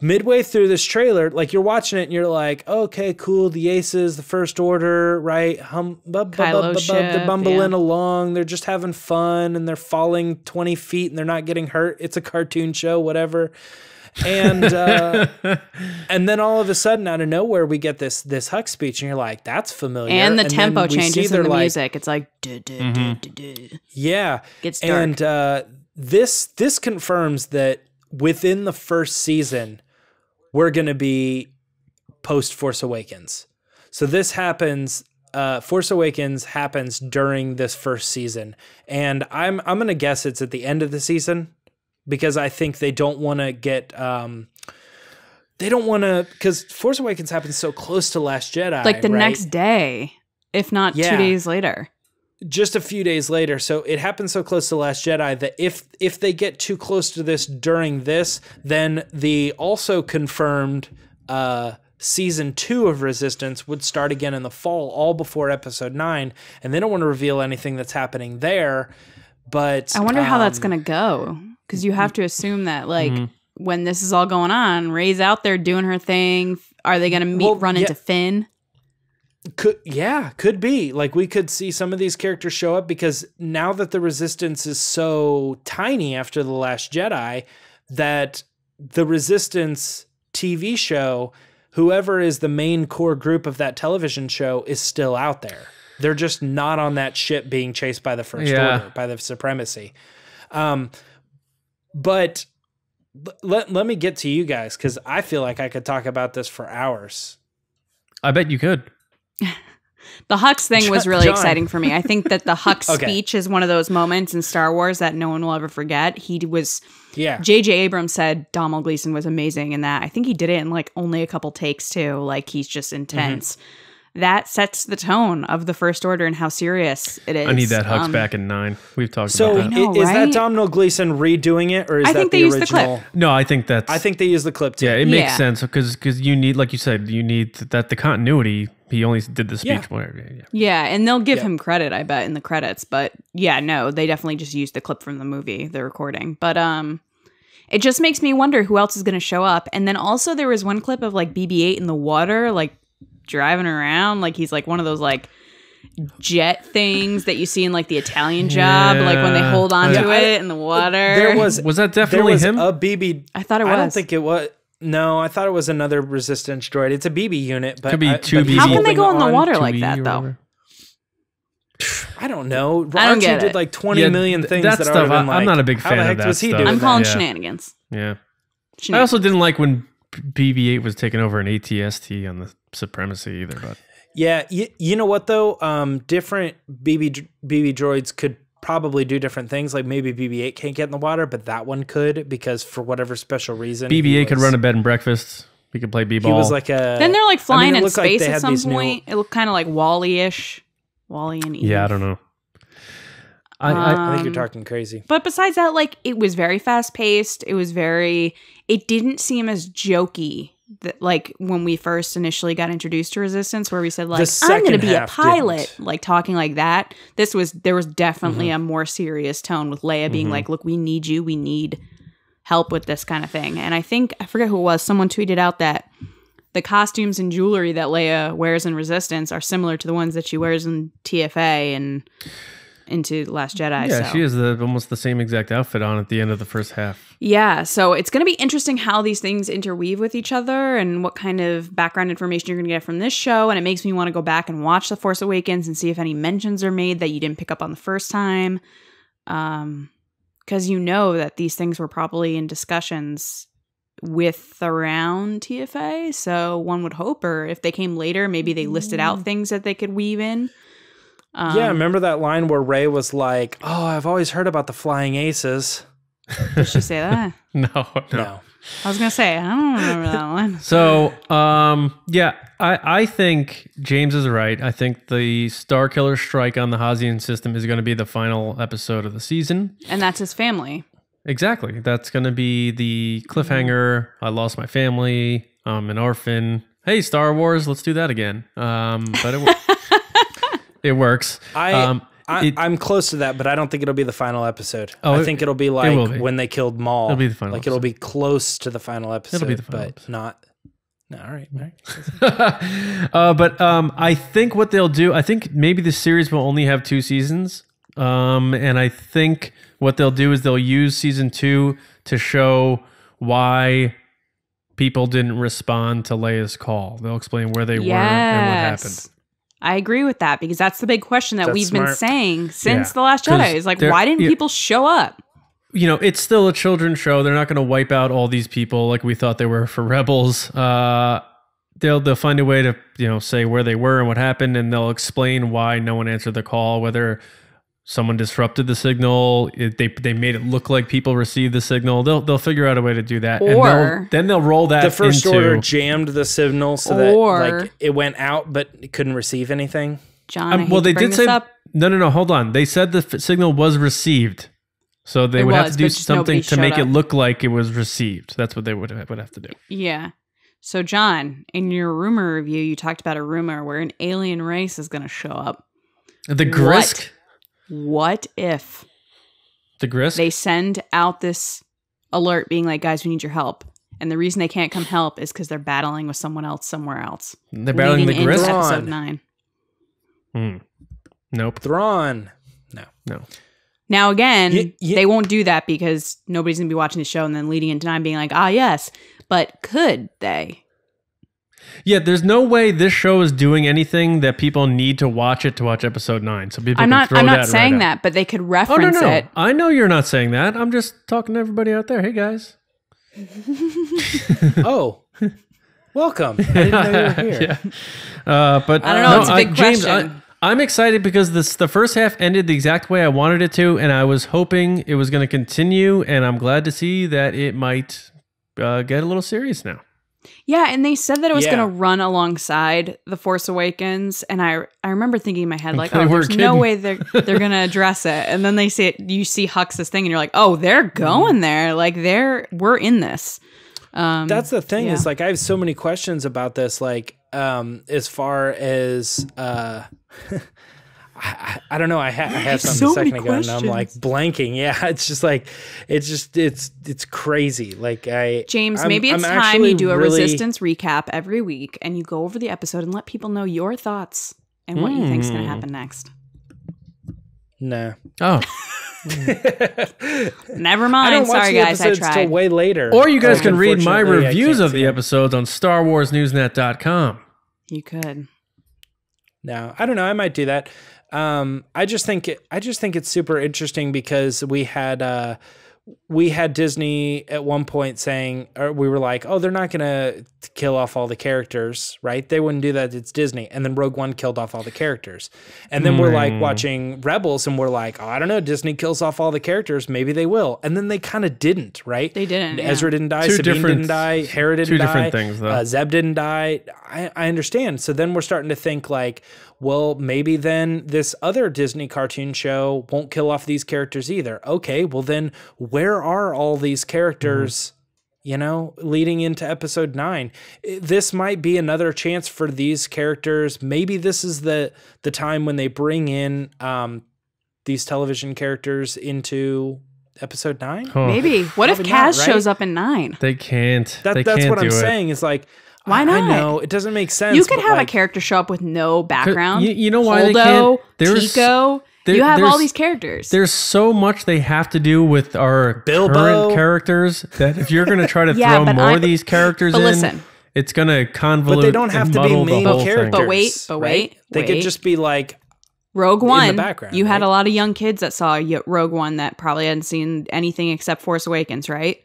Midway through this trailer, like you're watching it and you're like, okay, cool. The Aces, the First Order, right? Kylo ship, They're bumbling yeah. along. They're just having fun and they're falling 20 feet and they're not getting hurt. It's a cartoon show, whatever. And and then all of a sudden, out of nowhere, we get this Hux speech, and you're like, "That's familiar." And the then tempo we see changes in they're the like, music. It's like duh, duh, duh, duh, duh. yeah, Gets dark. and this confirms that within the first season, we're going to be post Force Awakens. So this happens. Force Awakens happens during this first season, and I'm going to guess it's at the end of the season, because I think they don't want to get because Force Awakens happens so close to Last Jedi, Like the right? next day, if not 2 Yeah. days later. Just a few days later. So it happens so close to Last Jedi that if they get too close to this during this, then the also confirmed season 2 of Resistance would start again in the fall, all before episode 9, and they don't want to reveal anything that's happening there. But I wonder how that's going to go, because you have to assume that like when this is all going on, Rey's out there doing her thing. Are they going to run into Finn? Could be. Like, we could see some of these characters show up, because now that the Resistance is so tiny after The Last Jedi, that the Resistance TV show, whoever is the main core group of that television show, is still out there. They're just not on that ship being chased by the First Order, by the Supremacy. But let me get to you guys, because I feel like I could talk about this for hours. I bet you could. The Hux thing was really exciting for me. I think that the Hux speech is one of those moments in Star Wars that no one will ever forget. He was, J.J. Abrams said Domhnall Gleeson was amazing in that. I think he did it in like only a couple takes too. Like, he's just intense. That sets the tone of the First Order and how serious it is. I need that Hux back in 9. We've talked about that. So is that Domhnall Gleeson redoing it, or is that the original? Used the clip. No, I think they used the clip too. Yeah, it makes sense, because you need, like you said, you need that the continuity. He only did the speech. Yeah, and they'll give him credit, I bet, in the credits. But yeah, no, they definitely just used the clip from the movie, the recording. But it just makes me wonder who else is going to show up. And then also there was one clip of like BB-8 in the water, like driving around, like he's like one of those like jet things that you see in like the Italian Job, like when they hold on to it in the water. Was that definitely him? A BB. I thought it was. I don't think it was. No, I thought it was another Resistance droid. It's a BB unit, but could be two BB. How can they go in the water like that though? I don't know. I did like 20 million things. That stuff, I'm not a big fan of that stuff. I'm calling shenanigans. Yeah. I also didn't like when BB-8 was taking over an AT-ST on the Supremacy either. But yeah, you know what though? Different BB droids could probably do different things. Like maybe BB-8 can't get in the water, but that one could, because for whatever special reason, BB-8 could run a bed and breakfast. He could play b-ball. He was like a. Then they're like flying in space at some point. It looked kind of like Wall-E-ish. Wall-E and Eve. Yeah, I don't know. I think you're talking crazy. But besides that, like, it was very fast paced. It didn't seem as jokey that, like, when we first initially got introduced to Resistance, where we said, like, I'm going to be a pilot, like talking like that. There was definitely a more serious tone with Leia being like, look, we need you. We need help with this kind of thing. And I forget who it was. Someone tweeted out that the costumes and jewelry that Leia wears in Resistance are similar to the ones that she wears in TFA and into The Last Jedi. Yeah, she has almost the same exact outfit on at the end of the first half. Yeah, so it's going to be interesting how these things interweave with each other and what kind of background information you're going to get from this show. And it makes me want to go back and watch The Force Awakens and see if any mentions are made that you didn't pick up on the first time. Because you know that these things were probably in discussions with around TFA, so one would hope, or if they came later, maybe they listed out things that they could weave in. Yeah, remember that line where Rey was like, "Oh, I've always heard about the flying aces." Did she say that? No. I was gonna say, I don't remember that one. So, yeah, I think James is right. I think the Starkiller strike on the Hazian system is going to be the final episode of the season, and that's his family. Exactly. That's going to be the cliffhanger. I lost my family. I'm an orphan. Hey, Star Wars, let's do that again. But it works. I'm close to that, but I don't think it'll be the final episode. I think it'll be like when they killed Maul. It'll be the final. Like it'll be close to the final episode. It'll be the final but episode. Not. No, all right. But I think what they'll do. I think maybe the series will only have 2 seasons. And I think what they'll do is they'll use season 2 to show why people didn't respond to Leia's call. They'll explain where they were and what happened. I agree with that, because that's the big question that we've been saying since The Last Jedi is like, why didn't people show up? You know, it's still a children's show. They're not going to wipe out all these people like we thought they were for Rebels. They'll find a way to, say where they were and what happened, and they'll explain why no one answered the call, whether someone disrupted the signal, they made it look like people received the signal. They'll figure out a way to do that, or then they'll roll that. The First Order jammed the signal so that like it went out, but it couldn't receive anything. John, they did say up. No. Hold on. They said the signal was received, so they would have to do something to make it look like it was received. That's what they would have to do. Yeah. So, John, in your rumor review, you talked about a rumor where an alien race is going to show up. The Grisk. What if the Grisk? They send out this alert being like, guys, we need your help. And the reason they can't come help is because they're battling with someone else somewhere else. They're battling the Grist? Episode 9. Nope. Thrawn. No. Now, again, they won't do that because nobody's going to be watching the show and then leading into 9 being like, yes. But could they? Yeah, there's no way this show is doing anything that people need to watch it to watch episode 9. So people I'm not that saying right that, out. but they could reference it. I know you're not saying that. I'm just talking to everybody out there. Hey, guys. Oh, welcome. I didn't know you were here. But I don't know. It's a big question. James, I'm excited because the first half ended the exact way I wanted it to, and I was hoping it was going to continue, and I'm glad to see that it might get a little serious now. Yeah, and they said that it was going to run alongside The Force Awakens, and I remember thinking in my head, like, there's no way they're going to address it. And then they say, you see Hux's thing, and you're like, oh, they're going there. Like, we're in this. That's the thing is, like, I have so many questions about this, like, as far as... I don't know. I had something a second ago, and I'm like blanking. Yeah, it's just like it's crazy. Like James, maybe it's time you do a Resistance recap every week, and you go over the episode and let people know your thoughts and what you think is going to happen next. No. Oh. Never mind. I don't watch Sorry, the guys. I episodes tried. till way later. Or you guys can read my reviews of the episodes on StarWarsNewsNet.com. You could. No, I don't know. I might do that. I just think it's super interesting because we had Disney at one point saying, or we were like, oh, they're not going to kill off all the characters, right? They wouldn't do that. It's Disney. And then Rogue One killed off all the characters. And then we're like watching Rebels and we're like, oh, I don't know. Disney kills off all the characters. Maybe they will. And then they kind of didn't, right? They didn't. Ezra didn't die. Sabine didn't die. Hera didn't die. Two different things, though. Zeb didn't die. I understand. So then we're starting to think like, well, maybe then this other Disney cartoon show won't kill off these characters either. Okay, well then where are all these characters, leading into episode 9? This might be another chance for these characters. Maybe this is the time when they bring in these television characters into episode 9. Oh. Maybe. What if Kaz shows up in 9? They can't. That's what I'm saying is like, why not? I know it doesn't make sense. You could have a character show up with no background. You know why Holdo, they can't? Tico. You have all these characters. There's so much they have to do with our current characters that if you're going to try to throw more of these characters in, it's going to convolute. But they don't have to be main characters. But wait. They could just be like Rogue One. In the background, you had a lot of young kids that saw Rogue One that probably hadn't seen anything except Force Awakens, right?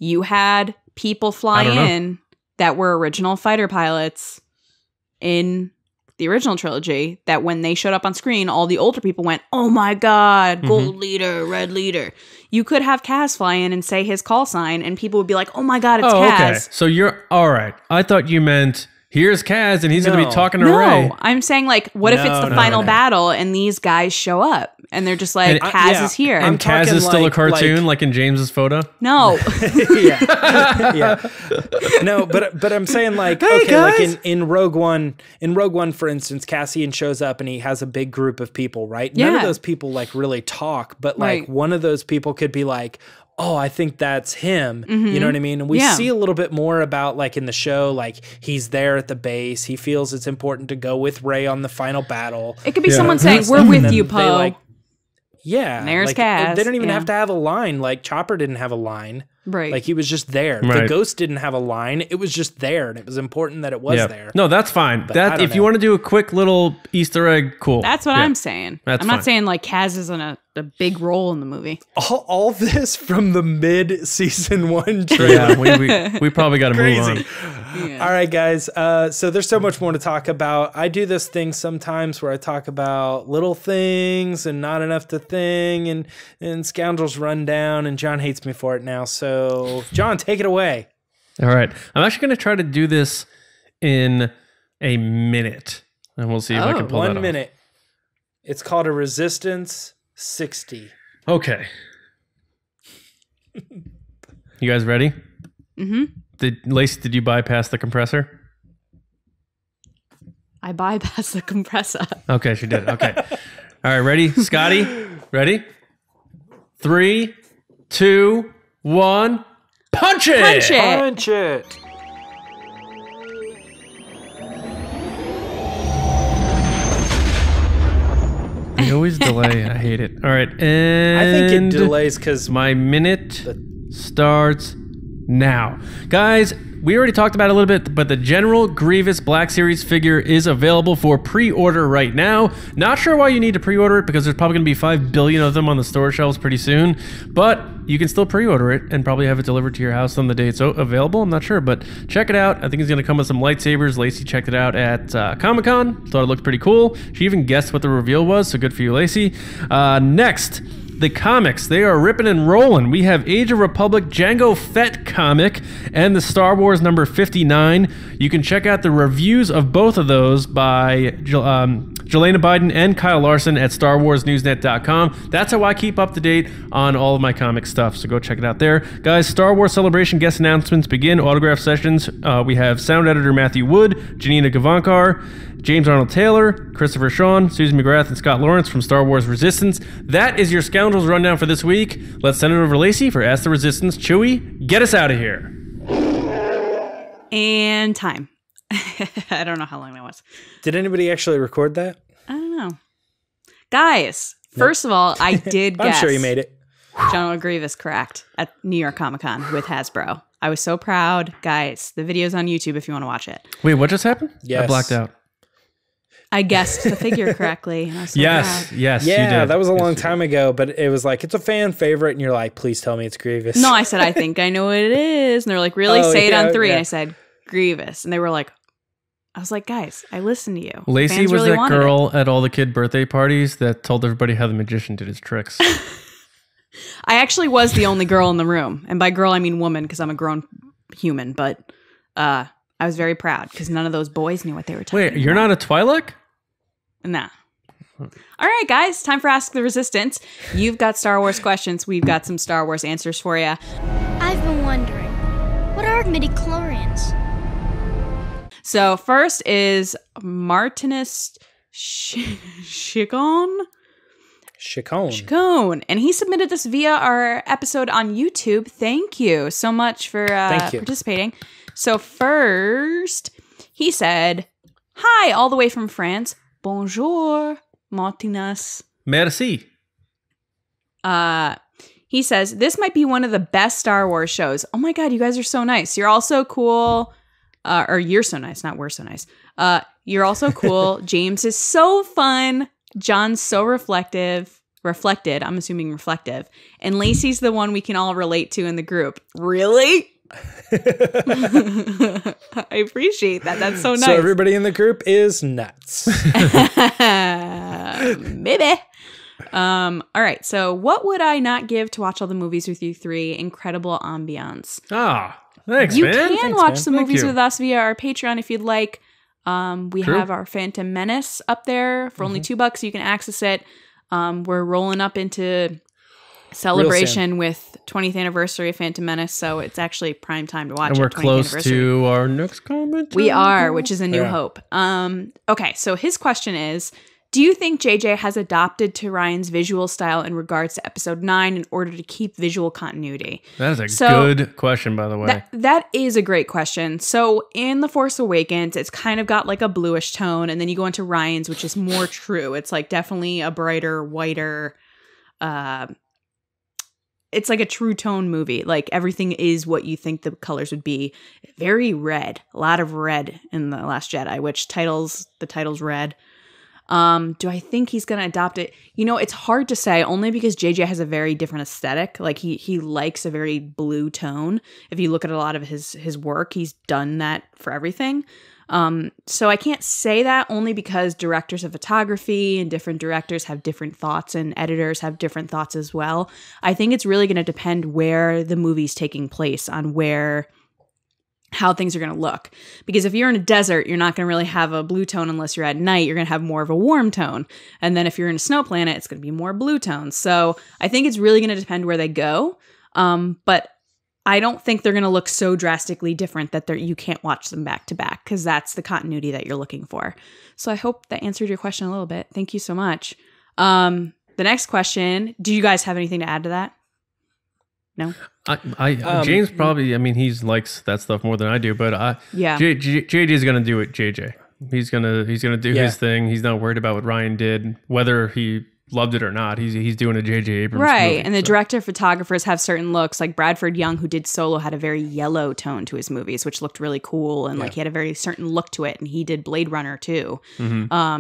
You had people fly in that were original fighter pilots in the original trilogy that when they showed up on screen, all the older people went, oh my God, gold leader, red leader. You could have Kaz fly in and say his call sign and people would be like, oh my God, it's Kaz. Okay. So you're all right. I thought you meant here's Kaz and he's going to be talking to Rey. No, I'm saying like, what if it's the final battle and these guys show up and they're just like, Kaz is here. And Kaz is still a cartoon like in James's photo? No. yeah. No, but I'm saying like, hey, guys. Like in Rogue One, for instance, Cassian shows up and he has a big group of people, right? None of those people like really talk, but like one of those people could be like, oh, I think that's him. You know what I mean? And we see a little bit more about like in the show, like he's there at the base. He feels it's important to go with Rey on the final battle. It could be someone saying, we're with you, Poe. And there's Kaz. They don't even have to have a line. Like Chopper didn't have a line. Right. Like he was just there. Right. The Ghost didn't have a line. It was just there. And it was important that it was there. No, that's fine. But That if you want to do a quick little Easter egg, cool. That's what I'm saying. I'm not saying like Kaz is in a big role in the movie. All this from the mid-season 1 trailer. Yeah, we probably got to move on. Yeah. All right, guys. So there's so much more to talk about. I do this thing sometimes where I talk about little things and not enough to thing and Scoundrels run down, and John hates me for it now. So, John, take it away. All right. I'm actually going to try to do this in a minute, and we'll see if I can pull that off. 1 minute. It's called a Resistance 60. Okay. You guys ready? Mm-hmm. Lacey, did you bypass the compressor? I bypassed the compressor. Okay, she did. Okay. All right, ready? Scotty, ready? 3, 2, 1, punch it! Punch it! Punch it. They always delay. I hate it. All right, and I think it delays because my minute starts now. Guys, we already talked about it a little bit, but the General Grievous Black Series figure is available for pre-order right now. Not sure why you need to pre-order it, because there's probably going to be 5 billion of them on the store shelves pretty soon, but you can still pre-order it and probably have it delivered to your house on the day it's available. I'm not sure, but check it out. I think it's going to come with some lightsabers. Lacey checked it out at Comic-Con. Thought it looked pretty cool. She even guessed what the reveal was, so good for you, Lacey. Next, the comics. They are ripping and rolling. We have Age of Republic Jango Fett comic and the Star Wars number 59. You can check out the reviews of both of those by Jelena Biden and Kyle Larson at StarWarsNewsNet.com. That's how I keep up to date on all of my comic stuff, so go check it out there. Guys, Star Wars Celebration guest announcements begin. Autograph sessions. We have sound editor Matthew Wood, Janina Gavankar, James Arnold Taylor, Christopher Sean, Susan McGrath, and Scott Lawrence from Star Wars Resistance. That is your Scoundrels rundown for this week. Let's send it over to Lacey for Ask the Resistance. Chewie, get us out of here. And time. I don't know how long that was. Did anybody actually record that? I don't know. Guys, first of all, I did guess. I'm sure you made it. General Grievous correct at New York Comic Con with Hasbro. I was so proud. Guys, the video's on YouTube if you want to watch it. Wait, what just happened? Yes. I blacked out. I guessed the figure correctly. And I was so proud. Yes, you Yeah, did. that was a long time ago, but it was like, it's a fan favorite, and you're like, please tell me it's Grievous. No, I said, I think I know what it is. And they're like, really? Oh, Say it yeah, on 3. yeah. And I said, Grievous. And they were like, I was like, guys, I listened to you. Lacey Fans was really that wanted girl it. at all the kid birthday parties that told everybody how the magician did his tricks. I actually was the only girl in the room. And by girl, I mean woman, because I'm a grown human. But I was very proud because none of those boys knew what they were talking about. Wait, you're not a Twi'lek? Nah. All right, guys, time for Ask the Resistance. You've got Star Wars questions. We've got some Star Wars answers for you. I've been wondering, what are midichlorians? So first is Martinus Chicone. Chicone. And he submitted this via our episode on YouTube. Thank you so much for participating. So first, he said, hi, all the way from France. Bonjour, Martinus. Merci. He says, this might be one of the best Star Wars shows. Oh my God, you guys are so nice. You're all so cool. Or you're so nice, not we're so nice. You're also cool. James is so fun. John's so reflected. I'm assuming reflective. And Lacey's the one we can all relate to in the group. Really? I appreciate that. That's so nice. So everybody in the group is nuts. Maybe. All right. So what would I not give to watch all the movies with you 3? Incredible ambiance. Ah, thanks, You man. can watch man. some Thank movies you. with us via our Patreon if you'd like. We True. have our Phantom Menace up there for only $2. You can access it. We're rolling up into celebration with 20th anniversary of Phantom Menace, so it's actually prime time to watch And it. we're 20th close anniversary. to our next comment. We are, which is A New Yeah. Hope. Okay, so his question is, do you think JJ has adopted to Ryan's visual style in regards to episode 9 in order to keep visual continuity? That is a So- good question, by the way. That is a great question. So in The Force Awakens, it's kind of got like a bluish tone, and then you go into Ryan's, which is more true. It's like definitely a brighter, whiter, it's like a true tone movie. Like everything is what you think the colors would be. Very red. A lot of red in The Last Jedi, which the title's red. Do I think he's going to adopt it? You know, it's hard to say only because JJ has a very different aesthetic. Like he likes a very blue tone. If you look at a lot of his work, he's done that for everything. So I can't say that only because directors of photography and different directors have different thoughts and editors have different thoughts as well. I think it's really going to depend where the movie's taking place on how things are going to look. Because if you're in a desert, you're not going to really have a blue tone unless you're at night. You're going to have more of a warm tone. And then if you're in a snow planet, it's going to be more blue tones. So I think it's really going to depend where they go. But I don't think they're going to look so drastically different that you can't watch them back to back because that's the continuity that you're looking for. So I hope that answered your question a little bit. Thank you so much. The next question, do you guys have anything to add to that? No. James probably. I mean, he likes that stuff more than I do. But JJ is gonna do it. JJ. He's gonna do his thing. He's not worried about what Ryan did, whether he loved it or not. He's doing a J.J. Abrams movie, and the director photographers have certain looks. Like Bradford Young, who did Solo, had a very yellow tone to his movies, which looked really cool, and like he had a very certain look to it. And he did Blade Runner too,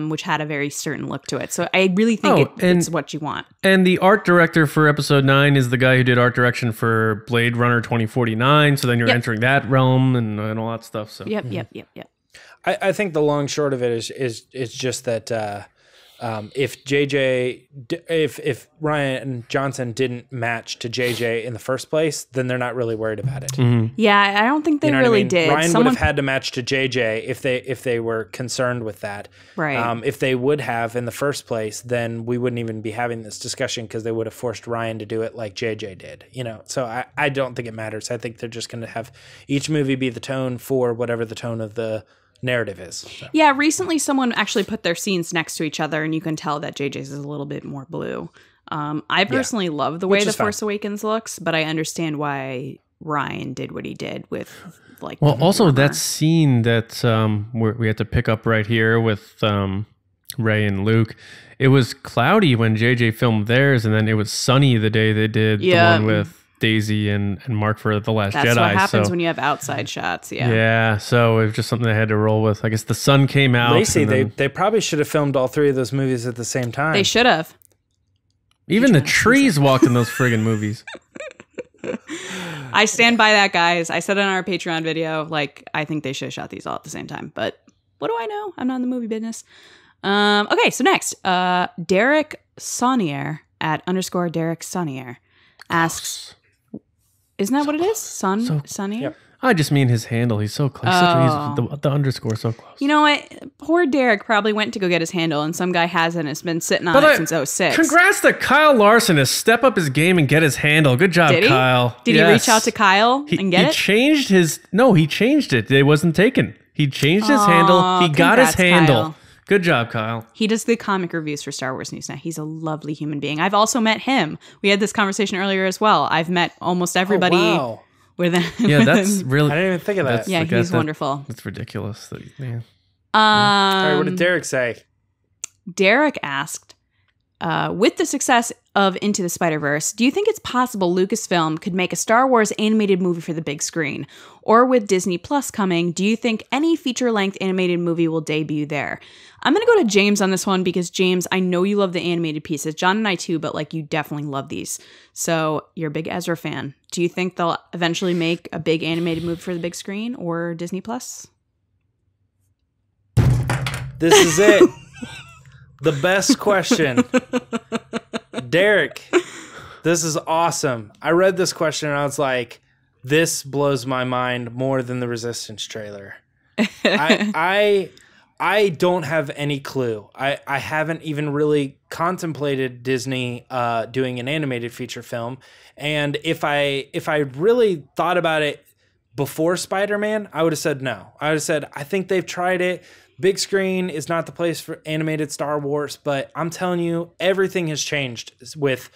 which had a very certain look to it. So I really think it's what you want. And the art director for Episode 9 is the guy who did art direction for Blade Runner 2049. So then you're entering that realm and all that stuff. So Yep. I think the long short of it is just that if Ryan Johnson didn't match to JJ in the first place, then they're not really worried about it. Yeah, I don't think they really did. Ryan would have had to match to JJ if they were concerned with that. Right. If they would have in the first place, then we wouldn't even be having this discussion because they would have forced Ryan to do it like JJ did. So I don't think it matters. I think they're just going to have each movie be the tone for whatever the tone of the narrative is. So. Yeah, recently someone actually put their scenes next to each other, and you can tell that JJ's is a little bit more blue. I personally love the way The Force Awakens looks, but I understand why Ryan did what he did with like. Well, also that scene that we had to pick up right here with Rey and Luke. It was cloudy when JJ filmed theirs, and then it was sunny the day they did the one with Daisy and Mark for The Last Jedi. That's what happens when you have outside shots. Yeah. So it was just something I had to roll with. I guess the sun came out. Lacey, they probably should have filmed all three of those movies at the same time. They should have. Even the trees walked in those friggin' movies. I stand by that, guys. I said it on our Patreon video. Like, I think they should have shot these all at the same time. But what do I know? I'm not in the movie business. Okay, so next, Derek Saunier at _Derek Saunier asks. Isn't that what it is? Sunny? Yep. I just mean his handle. He's so close. The underscore so close. You know what? Poor Derek probably went to go get his handle, and some guy has it and has been sitting on it since 06. Congrats to Kyle Larson to step up his game and get his handle. Good job, Did he? Kyle. Did he reach out to Kyle and get it? He changed it. It wasn't taken. He changed his handle. He got his handle. Kyle. Good job, Kyle. He does the comic reviews for Star Wars News now. He's a lovely human being. I've also met him. We had this conversation earlier as well. I've met almost everybody. Oh, wow. Yeah, that's really. I didn't even think of that. Yeah, he's wonderful. That's ridiculous. Man. All right, what did Derek say? Derek asked, with the success of Into the Spider-Verse, do you think it's possible Lucasfilm could make a Star Wars animated movie for the big screen? Or with Disney Plus coming, do you think any feature-length animated movie will debut there? I'm going to go to James on this one because, James, I know you love the animated pieces. John and I too, but like you definitely love these. So you're a big Ezra fan. Do you think they'll eventually make a big animated movie for the big screen or Disney Plus? This is it. The best question. Derek, this is awesome. I read this question and I was like, this blows my mind more than the Resistance trailer. I don't have any clue. I haven't even really contemplated Disney doing an animated feature film. And if I really thought about it before Spider-Man, I would have said no. I would have said, I think they've tried it. Big screen is not the place for animated Star Wars, but I'm telling you, everything has changed with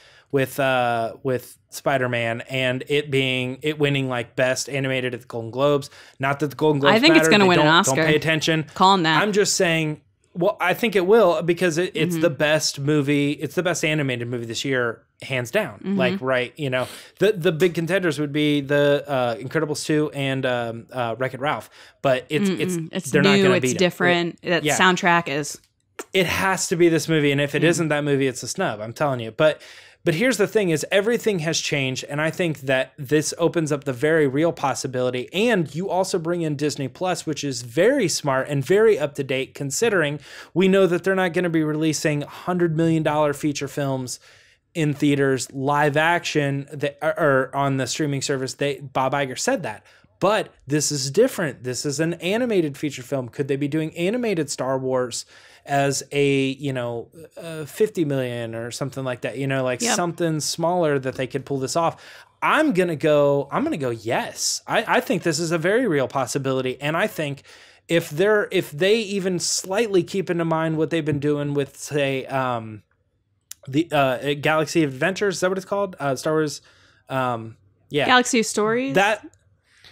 Spider-Man and it winning like best animated at the Golden Globes. Not that the Golden Globes I think it's going to win an Oscar. Don't pay attention. Call him that. I'm just saying. Well, I think it will because it's the best movie. It's the best animated movie this year, hands down. Like, right, the big contenders would be the Incredibles 2 and Wreck-It Ralph. But it's they're new, not going to beat it's different. That soundtrack is. It has to be this movie, and if it isn't that movie, it's a snub. I'm telling you. But here's the thing: is everything has changed, and I think that this opens up the very real possibility. And you also bring in Disney Plus, which is very smart and very up to date, considering we know that they're not going to be releasing $100 million feature films in theaters, live action, or on the streaming service. Bob Iger said that. But this is different. This is an animated feature film. Could they be doing animated Star Wars as a 50 million or something like that? Something smaller that they could pull this off. I'm gonna go yes. I think this is a very real possibility, and I think if they even slightly keep into mind what they've been doing with, say, the Galaxy of Adventures, is that what it's called? Star Wars. Yeah. Galaxy of Stories? That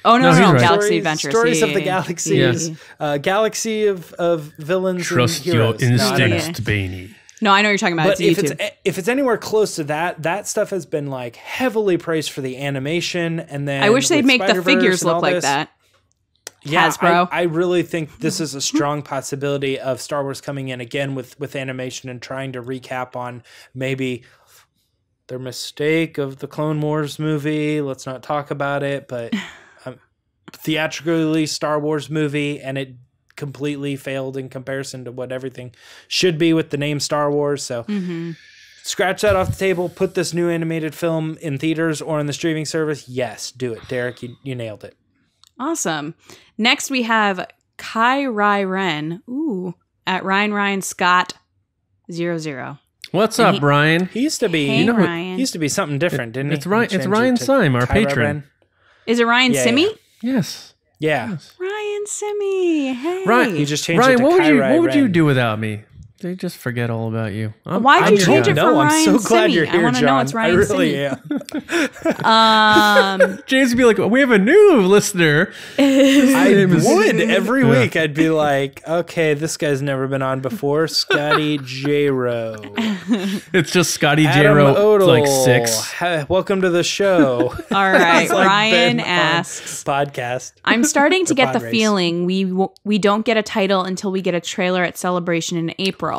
Oh, no, No, no, he's right. Galaxy Adventures. Stories Yeah, of the yeah, yeah. Galaxies. Galaxy of villains Trust and your heroes. No, no, no. instincts, Beanie. No, I know what you're talking about. But It's if YouTube. it's anywhere close to that stuff has been like heavily praised for the animation, and then I wish they'd with make the Spider-Verse figures and all look like this, that. Yeah, Hasbro. I really think this is a strong possibility of Star Wars coming in again with animation and trying to recap on maybe their mistake of the Clone Wars movie. Let's not talk about it, but theatrically released Star Wars movie, and it completely failed in comparison to what everything should be with the name Star Wars. So scratch that off the table, put this new animated film in theaters or on the streaming service. Yes, do it. Derek, you nailed it. Awesome. Next, we have Kai Rai Ren. Ooh, at Ryan Scott 00. What's up, Brian? He used to be, Hey, Ryan. he used to be something different, didn't he? It's Ryan. He It's changed Ryan it to Syme, our Kyra patron. Ren. Is it Ryan Yeah, Simi? yeah. Yes. Yeah. Ryan Simi. Hey. Ryan, He just changed Ryan, it to what Kyra would you Ren. do without me? They just forget all about you. Why'd you change it No, from I'm Ryan so glad Simi? you're here, I want to know John. it's Ryan I really Simi. am. James would be like, we have a new listener. I would every week. I'd be like, okay, this guy's never been on before. Scotty J-Ro. It's just Scotty Adam J-Ro, Odell. like 6. Hi, welcome to the show. All right. It's like Ryan been on asks, podcast. I'm starting to Or get the pod race. feeling we don't get a title until we get a trailer at Celebration in April.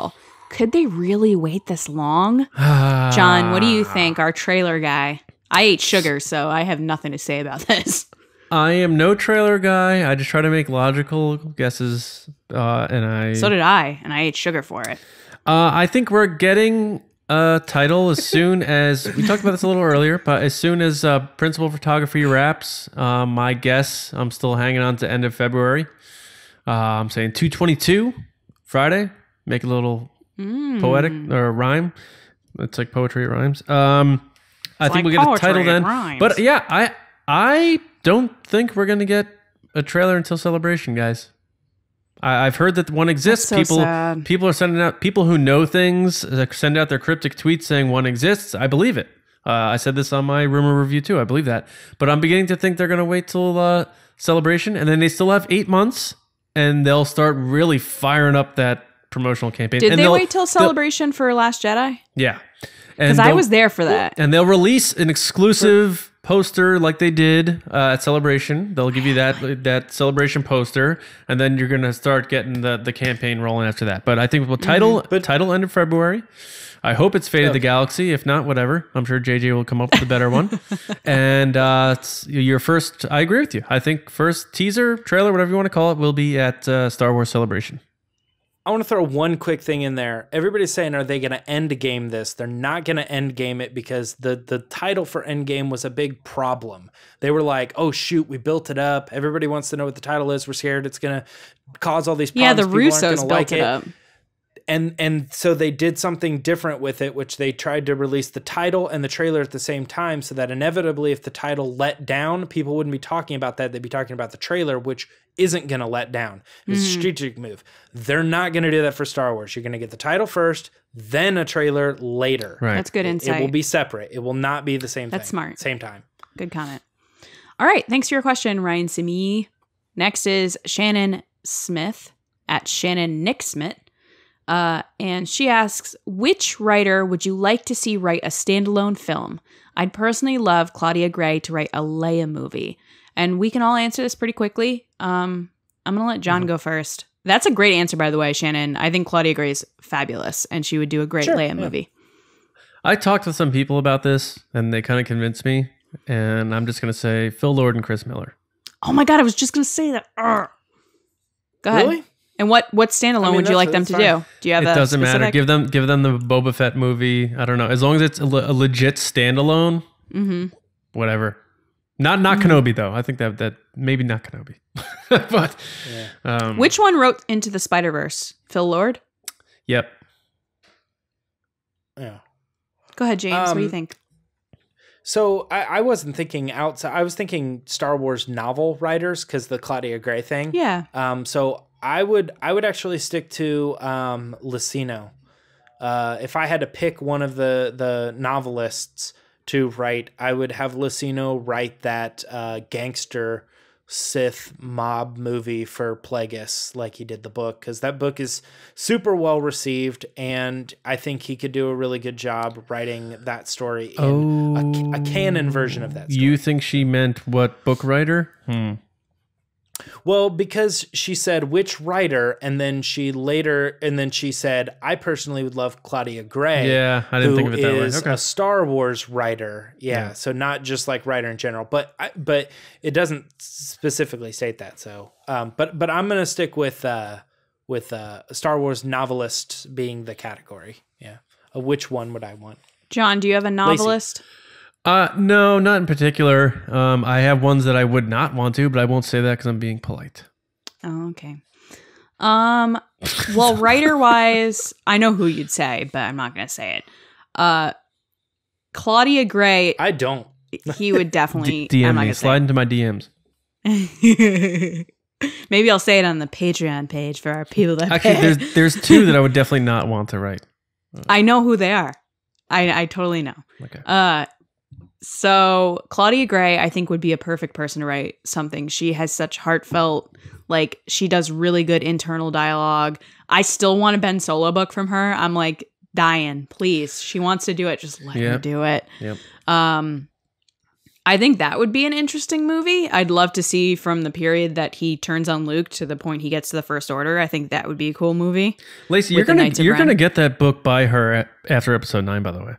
Could they really wait this long? John, what do you think, our trailer guy? I ate sugar, so I have nothing to say about this. I am no trailer guy. I just try to make logical guesses, and I. So did I, and I ate sugar for it. I think we're getting a title as soon as we talked about this a little earlier, but as soon as principal photography wraps, my guess, I'm still hanging on to end of February. I'm saying 2/22 Friday. Make a little poetic or rhyme. It's like poetry, it rhymes. I think like we'll get a poetry, title it then. rhymes. But yeah, I don't think we're gonna get a trailer until Celebration, guys. I've heard that one exists. That's so sad. People are sending out, people who know things send out their cryptic tweets saying one exists. I believe it. I said this on my rumor review too. I believe that. But I'm beginning to think they're going to wait till Celebration, and then they still have 8 months, and they'll start really firing up that promotional campaign. Did And they they'll- wait till Celebration for Last Jedi? Yeah. Because I was there for that. And they'll release an exclusive poster like they did at Celebration. They'll give you that Celebration poster, and then you're gonna start getting the campaign rolling after that. But I think we'll title end of February. I hope it's Fate of the Galaxy. If not, whatever. I'm sure JJ will come up with a better one. And it's your first. I agree with you. I think first teaser, trailer, whatever you want to call it, will be at Star Wars Celebration. I want to throw one quick thing in there. Everybody's saying, are they going to end game this? They're not going to end game it because the title for Endgame was a big problem. They were like, oh, shoot, we built it up. Everybody wants to know what the title is. We're scared it's going to cause all these problems. Yeah, the People aren't Russos gonna built like it up. And so they did something different with it, which they tried to release the title and the trailer at the same time so that inevitably if the title let down, people wouldn't be talking about that. They'd be talking about the trailer, which isn't going to let down. It's a strategic move. They're not going to do that for Star Wars. You're going to get the title first, then a trailer later. Right. That's good insight. It will be separate. It will not be the same thing. That's smart. Same time. Good comment. All right. Thanks for your question, Ryan Simi. Next is Shannon Smith at Shannon Nick Smith. And she asks, which writer would you like to see write a standalone film? I'd personally love Claudia Gray to write a Leia movie. And we can all answer this pretty quickly. I'm going to let John go first. That's a great answer, by the way, Shannon. I think Claudia Gray is fabulous, and she would do a great Leia movie. I talked with some people about this, and they kind of convinced me. And I'm just going to say Phil Lord and Chris Miller. Oh my God, I was just going to say that. Go ahead. Really? And what standalone would you like them to do? Do you have It a doesn't matter. specific? Give them the Boba Fett movie. I don't know. As long as it's a legit standalone, whatever. Not Kenobi though. I think that maybe not Kenobi. But Which one wrote Into the Spider-Verse? Phil Lord? Yep. Yeah. Go ahead, James. What do you think? So I wasn't thinking outside. I was thinking Star Wars novel writers because the Claudia Gray thing. Yeah. So I would actually stick to Lucino. If I had to pick one of the novelists to write, I would have Lucino write that gangster Sith mob movie for Plagueis like he did the book, because that book is super well received, and I think he could do a really good job writing that story in a canon version of that story. You think she meant what book writer? Well, because she said which writer, and then she said, I personally would love Claudia Gray. Yeah, I didn't think of it that way. Who is Okay. a Star Wars writer. Yeah, so not just like writer in general, but it doesn't specifically state that. So, but I'm gonna stick with Star Wars novelist being the category. Yeah, which one would I want? John, do you have a novelist? No, not in particular. I have ones that I would not want to, but I won't say that because I'm being polite. Oh, okay. Well, writer-wise, I know who you'd say, but I'm not going to say it. Claudia Gray. I don't. He would definitely DM me. Slide into my DMs. Maybe I'll say it on the Patreon page for our people that Actually, pay. there's two that I would definitely not want to write. I know who they are. I totally know. Okay. So Claudia Gray, I think, would be a perfect person to write something. She has such heartfelt, like, she does really good internal dialogue. I still want a Ben Solo book from her. I'm like, dying, please. She wants to do it. Just let her do it. Yep. I think that would be an interesting movie. I'd love to see from the period that he turns on Luke to the point he gets to the First Order. I think that would be a cool movie. Lacey, you're gonna get that book by her after episode 9, by the way.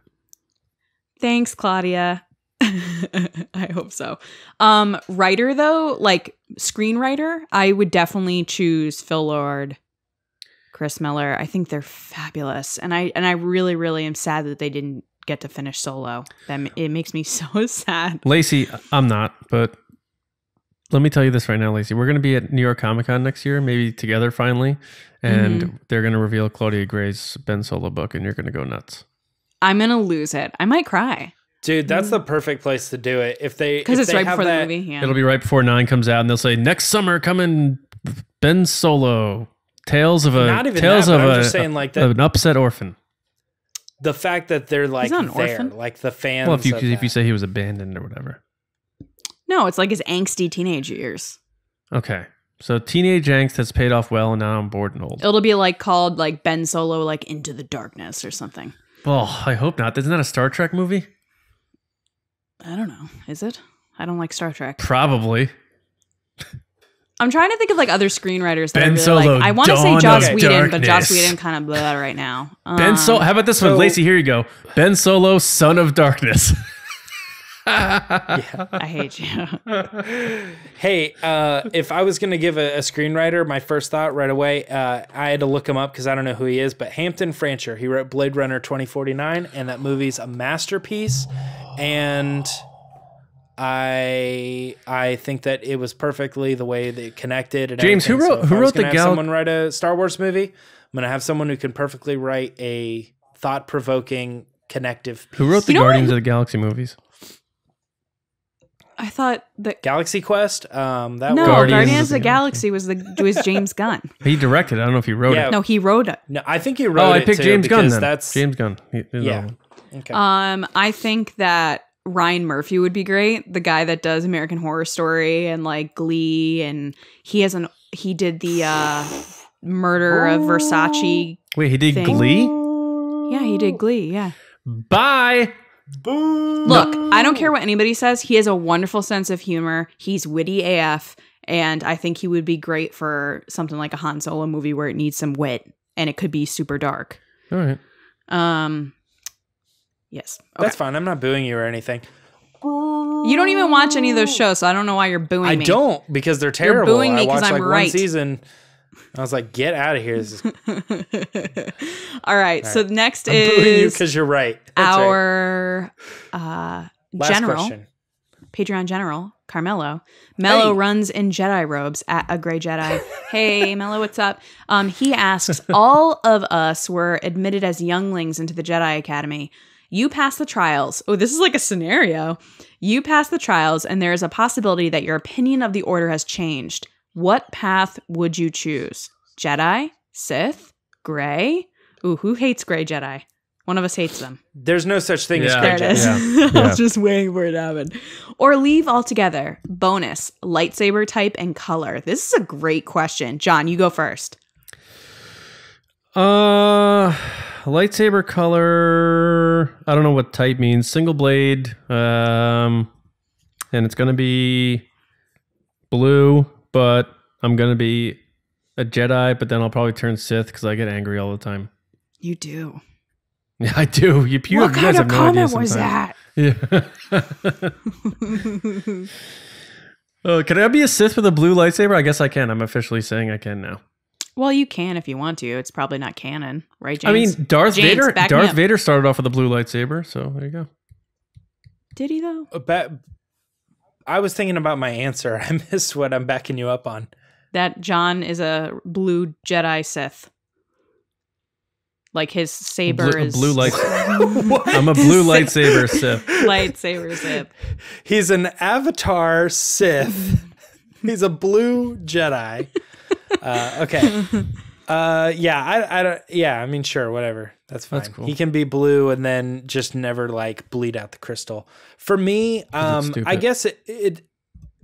Thanks, Claudia. I hope so. Writer though, like screenwriter, I would definitely choose Phil Lord, Chris Miller. I think they're fabulous, and I really, really am sad that they didn't get to finish Solo. It makes me so sad. Lacey, I'm not, but let me tell you this right now, Lacey. We're going to be at New York Comic Con next year, maybe together finally, and they're going to reveal Claudia Gray's Ben Solo book, and you're going to go nuts. I'm gonna lose it. I might cry. Dude, that's the perfect place to do it. Because it's right before the movie. Yeah. It'll be right before 9 comes out, and they'll say next summer coming Ben Solo, tales of I'm just saying, like, that, an upset orphan. The fact that they're like He's not an there, orphan. like the fans. Well, if you say he was abandoned or whatever. No, it's like his angsty teenage years. Okay, so teenage angst has paid off well, and now I'm bored and old. It'll be like called like Ben Solo, like Into the Darkness or something. Oh, I hope not. Isn't that a Star Trek movie? I don't know. Is it? I don't like Star Trek. Probably. I'm trying to think of like other screenwriters that I Ben really Solo, like. I want to say Dawn Joss of Whedon, but Joss Darkness. Whedon kind of blew out right now. Ben Solo. How about this one, Lacey? Here you go. Ben Solo, Son of Darkness. I hate you. Hey, if I was going to give a screenwriter, my first thought right away, I had to look him up because I don't know who he is, but Hampton Fancher. He wrote Blade Runner 2049, and that movie's a masterpiece. And I think that it was perfectly the way that it connected. And James, everything. who wrote the someone write a Star Wars movie? I'm going to have someone who can perfectly write a thought-provoking, connective piece. Who wrote the Guardians of the Galaxy movies? I thought that Galaxy Quest? Guardians of the Galaxy was James Gunn. He directed. I don't know if he wrote it. No, he wrote it. No, I think he wrote it. I picked too, James Gunn then. That's James Gunn. Yeah. Okay. I think that Ryan Murphy would be great. The guy that does American Horror Story and like Glee, and he did the Murder of Versace. Wait, he did thing. Glee? Yeah, he did Glee. Yeah. Bye. Look, I don't care what anybody says. He has a wonderful sense of humor. He's witty AF, and I think he would be great for something like a Han Solo movie where it needs some wit and it could be super dark. All right. Yes. Okay. That's fine. I'm not booing you or anything. You don't even watch any of those shows, so I don't know why you're booing me. I don't, because they're terrible. booing me I watched 'cause I'm like right. one season. I was like, get out of here. This is All right. So next I'm booing you is because you're right. That's our Last general, question. Patreon general, Carmelo. Mello Hey. runs in Jedi robes at a gray Jedi. Hey, Mello, what's up? He asks, all of us were admitted as younglings into the Jedi Academy. You pass the trials. Oh, this is like a scenario. You pass the trials, and there is a possibility that your opinion of the Order has changed. What path would you choose? Jedi? Sith? Gray? Ooh, who hates gray Jedi? One of us hates them. There's no such thing as Yeah. great There it Jedi. is. I was just waiting for it to happen. Or leave altogether. Bonus, lightsaber type and color. This is a great question. John, you go first. Lightsaber color. I don't know what type means. Single blade. And it's gonna be blue, but I'm gonna be a Jedi. But then I'll probably turn Sith because I get angry all the time. You do. Yeah, I do. You What guys kind have of no idea comment was sometimes. that? Yeah. Can I be a Sith with a blue lightsaber? I guess I can. I'm officially saying I can now. Well, you can if you want to. It's probably not canon, right, I James? mean, Darth James, Vader. back me Darth up. Vader started off with a blue lightsaber, so there you go. Did he though? I was thinking about my answer. I missed what I'm backing you up on. That John is a blue Jedi Sith. Like his saber A is blue light. I'm a blue lightsaber Sith. lightsaber Sith. He's an Avatar Sith. He's a blue Jedi. Okay. I don't. Yeah, I mean, sure, whatever. That's fine. That's cool. He can be blue and then just never like bleed out the crystal. For me, I guess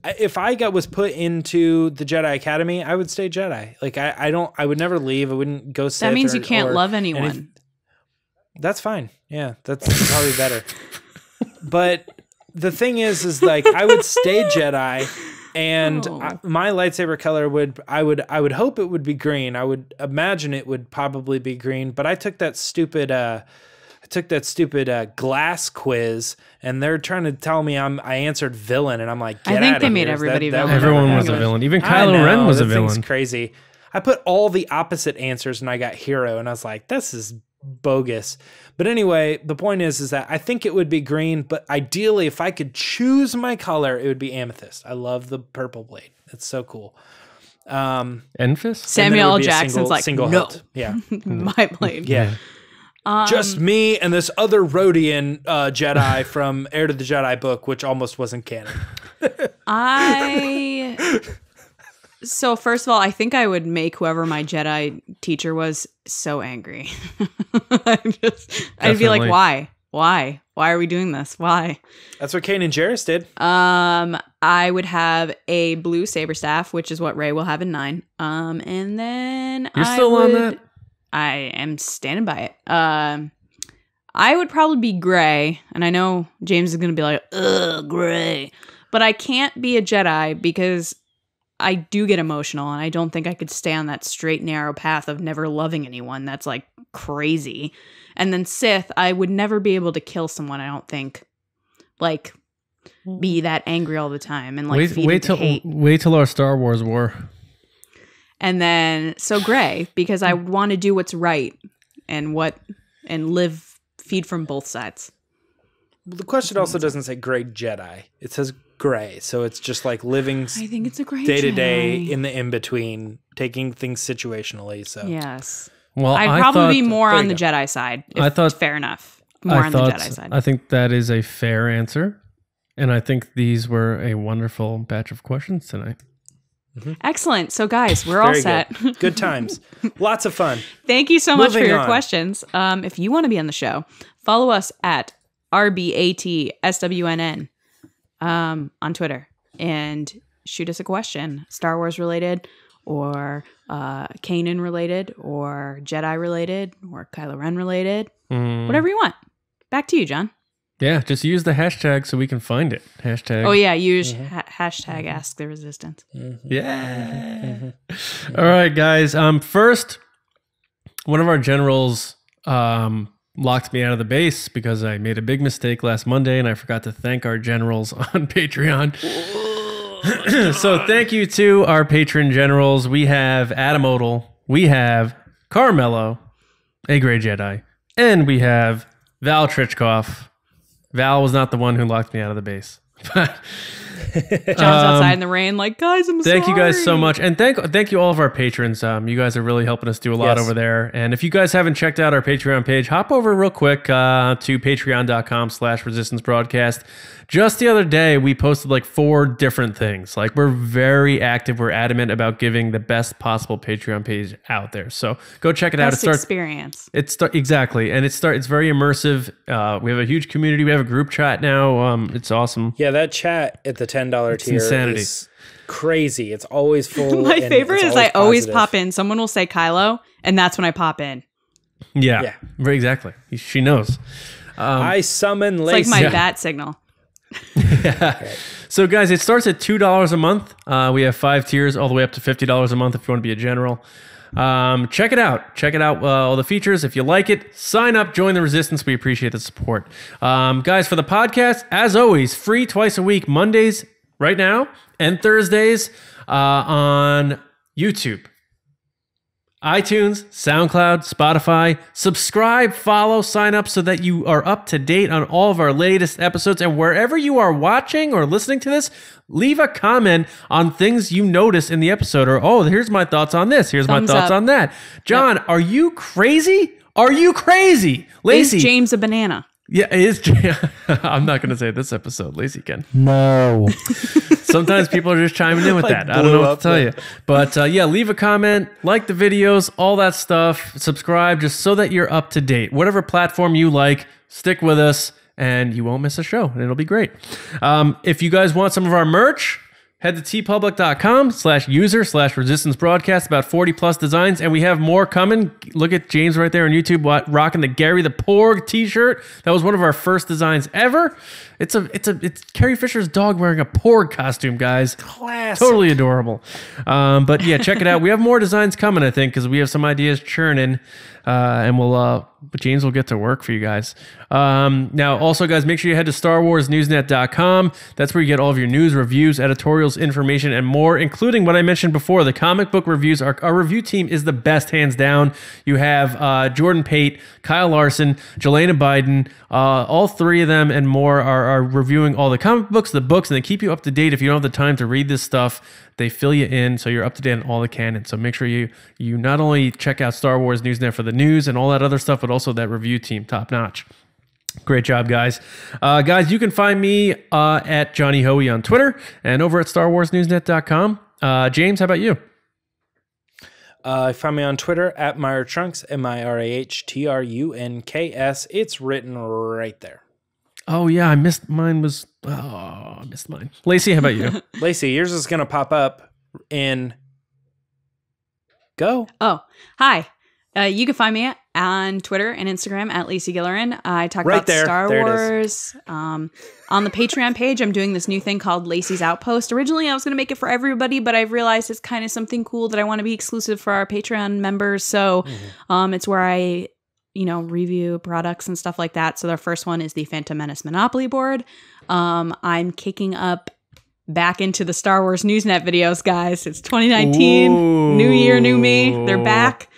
if I was put into the Jedi Academy, I would stay Jedi. Like I would never leave. I wouldn't go Sith. That means you can't love anyone. That's fine. Yeah, that's probably better. But the thing is like I would stay Jedi, and my lightsaber color I would hope it would be green. I would imagine it would probably be green. But I took that stupid glass quiz, and they're trying to tell me I answered villain, and I'm like, I think they made everybody villain. Everyone was a villain. Even Kylo Ren was a villain. Thing's crazy. I put all the opposite answers, and I got hero, and I was like, this is bogus. But anyway, the point is that I think it would be green, but ideally, if I could choose my color, it would be amethyst. I love the purple blade. It's so cool. Enfys? Samuel L. Jackson's like, no, hilt. Yeah. my blade. Yeah. Just me and this other Rhodian Jedi from Heir to the Jedi book, which almost wasn't canon. So first of all, I think I would make whoever my Jedi teacher was so angry. I'd be like, why? Why are we doing this? Why? That's what Kanan Jarrus did. I would have a blue saber staff, which is what Rey will have in 9. And then You're still on that? I am standing by it. I would probably be gray, and I know James is going to be like, ugh, gray. But I can't be a Jedi because I do get emotional, and I don't think I could stay on that straight, narrow path of never loving anyone. That's like crazy. And then Sith, I would never be able to kill someone, I don't think. Like, be that angry all the time and like wait till our Star Wars war. And then so gray, because I would want to do what's right and feed from both sides. Well, the question also doesn't say gray Jedi. It says gray. So it's just like living I think it's a gray day to day Jedi. in the in-between, taking things situationally. So Yes. Well, I'd probably be more on the Jedi side. Fair enough. More on the Jedi side. I think that is a fair answer. And I think these were a wonderful batch of questions tonight. Mm-hmm. Excellent. So guys, we're all set. Good times. Lots of fun. Thank you so much for Moving your on. questions. If you want to be on the show, follow us at RBATSWNN on Twitter and shoot us a question, Star Wars related or Kanan related or Jedi related or Kylo Ren related, whatever you want. Back to you, John. Yeah, just use the hashtag so we can find it. Hashtag. Oh yeah, use hashtag Ask the Resistance. Yeah. All right, guys. First, one of our generals locked me out of the base because I made a big mistake last Monday and I forgot to thank our generals on Patreon. So thank you to our patron generals. We have Adam Odell, we have Carmelo, a Grey Jedi, and we have Val Trichkoff. Val was not the one who locked me out of the base. John's outside in the rain like, guys, I'm sorry. Thank you guys so much. And thank you all of our patrons. You guys are really helping us do a lot over there. And if you guys haven't checked out our Patreon page, hop over real quick to patreon.com/resistancebroadcast. Just the other day, we posted like 4 different things. Like, we're very active. We're adamant about giving the best possible Patreon page out there. So go check it out. Best experience. Exactly. And it's very immersive. We have a huge community. We have a group chat now. It's awesome. Yeah, that chat at the $10 tier insanity. is crazy. It's always full. My favorite is I always positive. pop in. Someone will say Kylo, and that's when I pop in. Yeah. Very exactly. She knows. I summon It's Lacey. like my bat signal. So, guys, it starts at $2 a month. We have 5 tiers all the way up to $50 a month if you want to be a general. Check it out. Check it out. All the features. If you like it, sign up, join the resistance. We appreciate the support. Guys, for the podcast, as always, free twice a week, Mondays right now and Thursdays on YouTube, iTunes, SoundCloud, Spotify. Subscribe, follow, sign up so that you are up to date on all of our latest episodes. And wherever you are watching or listening to this, leave a comment on things you notice in the episode, or, oh, here's my thoughts on this. Here's Thumbs my thoughts up. on that. John, Are you crazy? Are you crazy? Lacey. Is James a banana? Yeah, it is. I'm not going to say this episode. Lacey can. No. Sometimes people are just chiming in with that. I don't know what to tell you. But yeah, leave a comment, like the videos, all that stuff. Subscribe just so that you're up to date. Whatever platform you like, stick with us and you won't miss a show and it'll be great. If you guys want some of our merch, head to tpublic.com/user/resistance broadcast, about 40 plus designs, and we have more coming. Look at James right there on YouTube rocking the Gary the Porg t-shirt. That was one of our first designs ever. It's Carrie Fisher's dog wearing a Porg costume, guys. Classic. Totally adorable. But yeah, check it out. We have more designs coming, I think, because we have some ideas churning, and James will get to work for you guys. Now, also, guys, make sure you head to StarWarsNewsNet.com. That's where you get all of your news, reviews, editorials, information, and more, including what I mentioned before, the comic book reviews. Our review team is the best, hands down. You have Jordan Pate, Kyle Larson, Jelena Biden. All 3 of them and more are reviewing all the comic books, the books, and they keep you up to date. If you don't have the time to read this stuff, they fill you in so you're up to date on all the canon. So make sure you not only check out Star Wars Newsnet for the news and all that other stuff, but also that review team, top notch. Great job, guys. Guys, you can find me at Johnny Hoey on Twitter and over at StarWarsNewsNet.com. James, how about you? Find me on Twitter at MyerTrunks, MyRAHTRUNKS. It's written right there. Oh, yeah, I missed mine. I missed mine. Lacey, how about you? Lacey, yours is going to pop up in Go. Oh, hi. You can find me on Twitter and Instagram at Lacey Gillerin. I talk Right about there. Star There it Wars. On the Patreon page, I'm doing this new thing called Lacey's Outpost. Originally, I was going to make it for everybody, but I've realized it's kind of something cool that I want to be exclusive for our Patreon members. So it's where I review products and stuff like that. So their first one is the Phantom Menace Monopoly board. I'm kicking up back into the Star Wars Newsnet videos, guys. It's 2019, Ooh. new year, new me. They're back.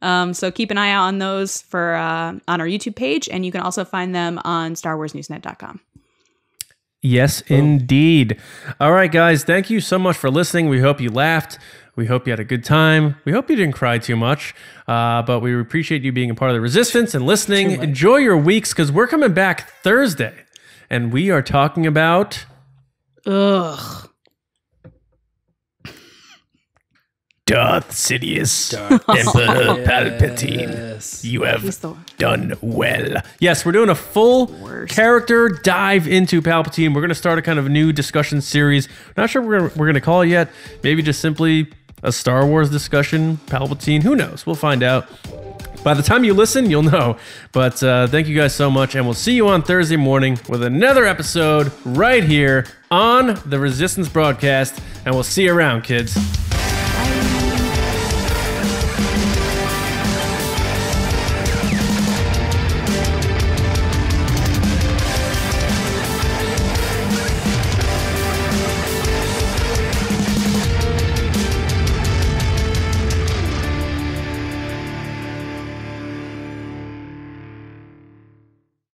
So keep an eye out on those for on our YouTube page, and you can also find them on StarWarsNewsNet.com. Yes, indeed. All right, guys, thank you so much for listening. We hope you laughed. We hope you had a good time. We hope you didn't cry too much, but we appreciate you being a part of the resistance and listening. Enjoy your weeks, because we're coming back Thursday, and we are talking about... Ugh. Darth Sidious, Emperor Palpatine. You have done well. Yes, we're doing a full character dive into Palpatine. We're going to start a kind of new discussion series. Not sure we're going to call it yet. Maybe just simply a Star Wars discussion, Palpatine. Who knows? We'll find out. By the time you listen, you'll know. But thank you guys so much, and we'll see you on Thursday morning with another episode right here on the Resistance broadcast, and we'll see you around, kids.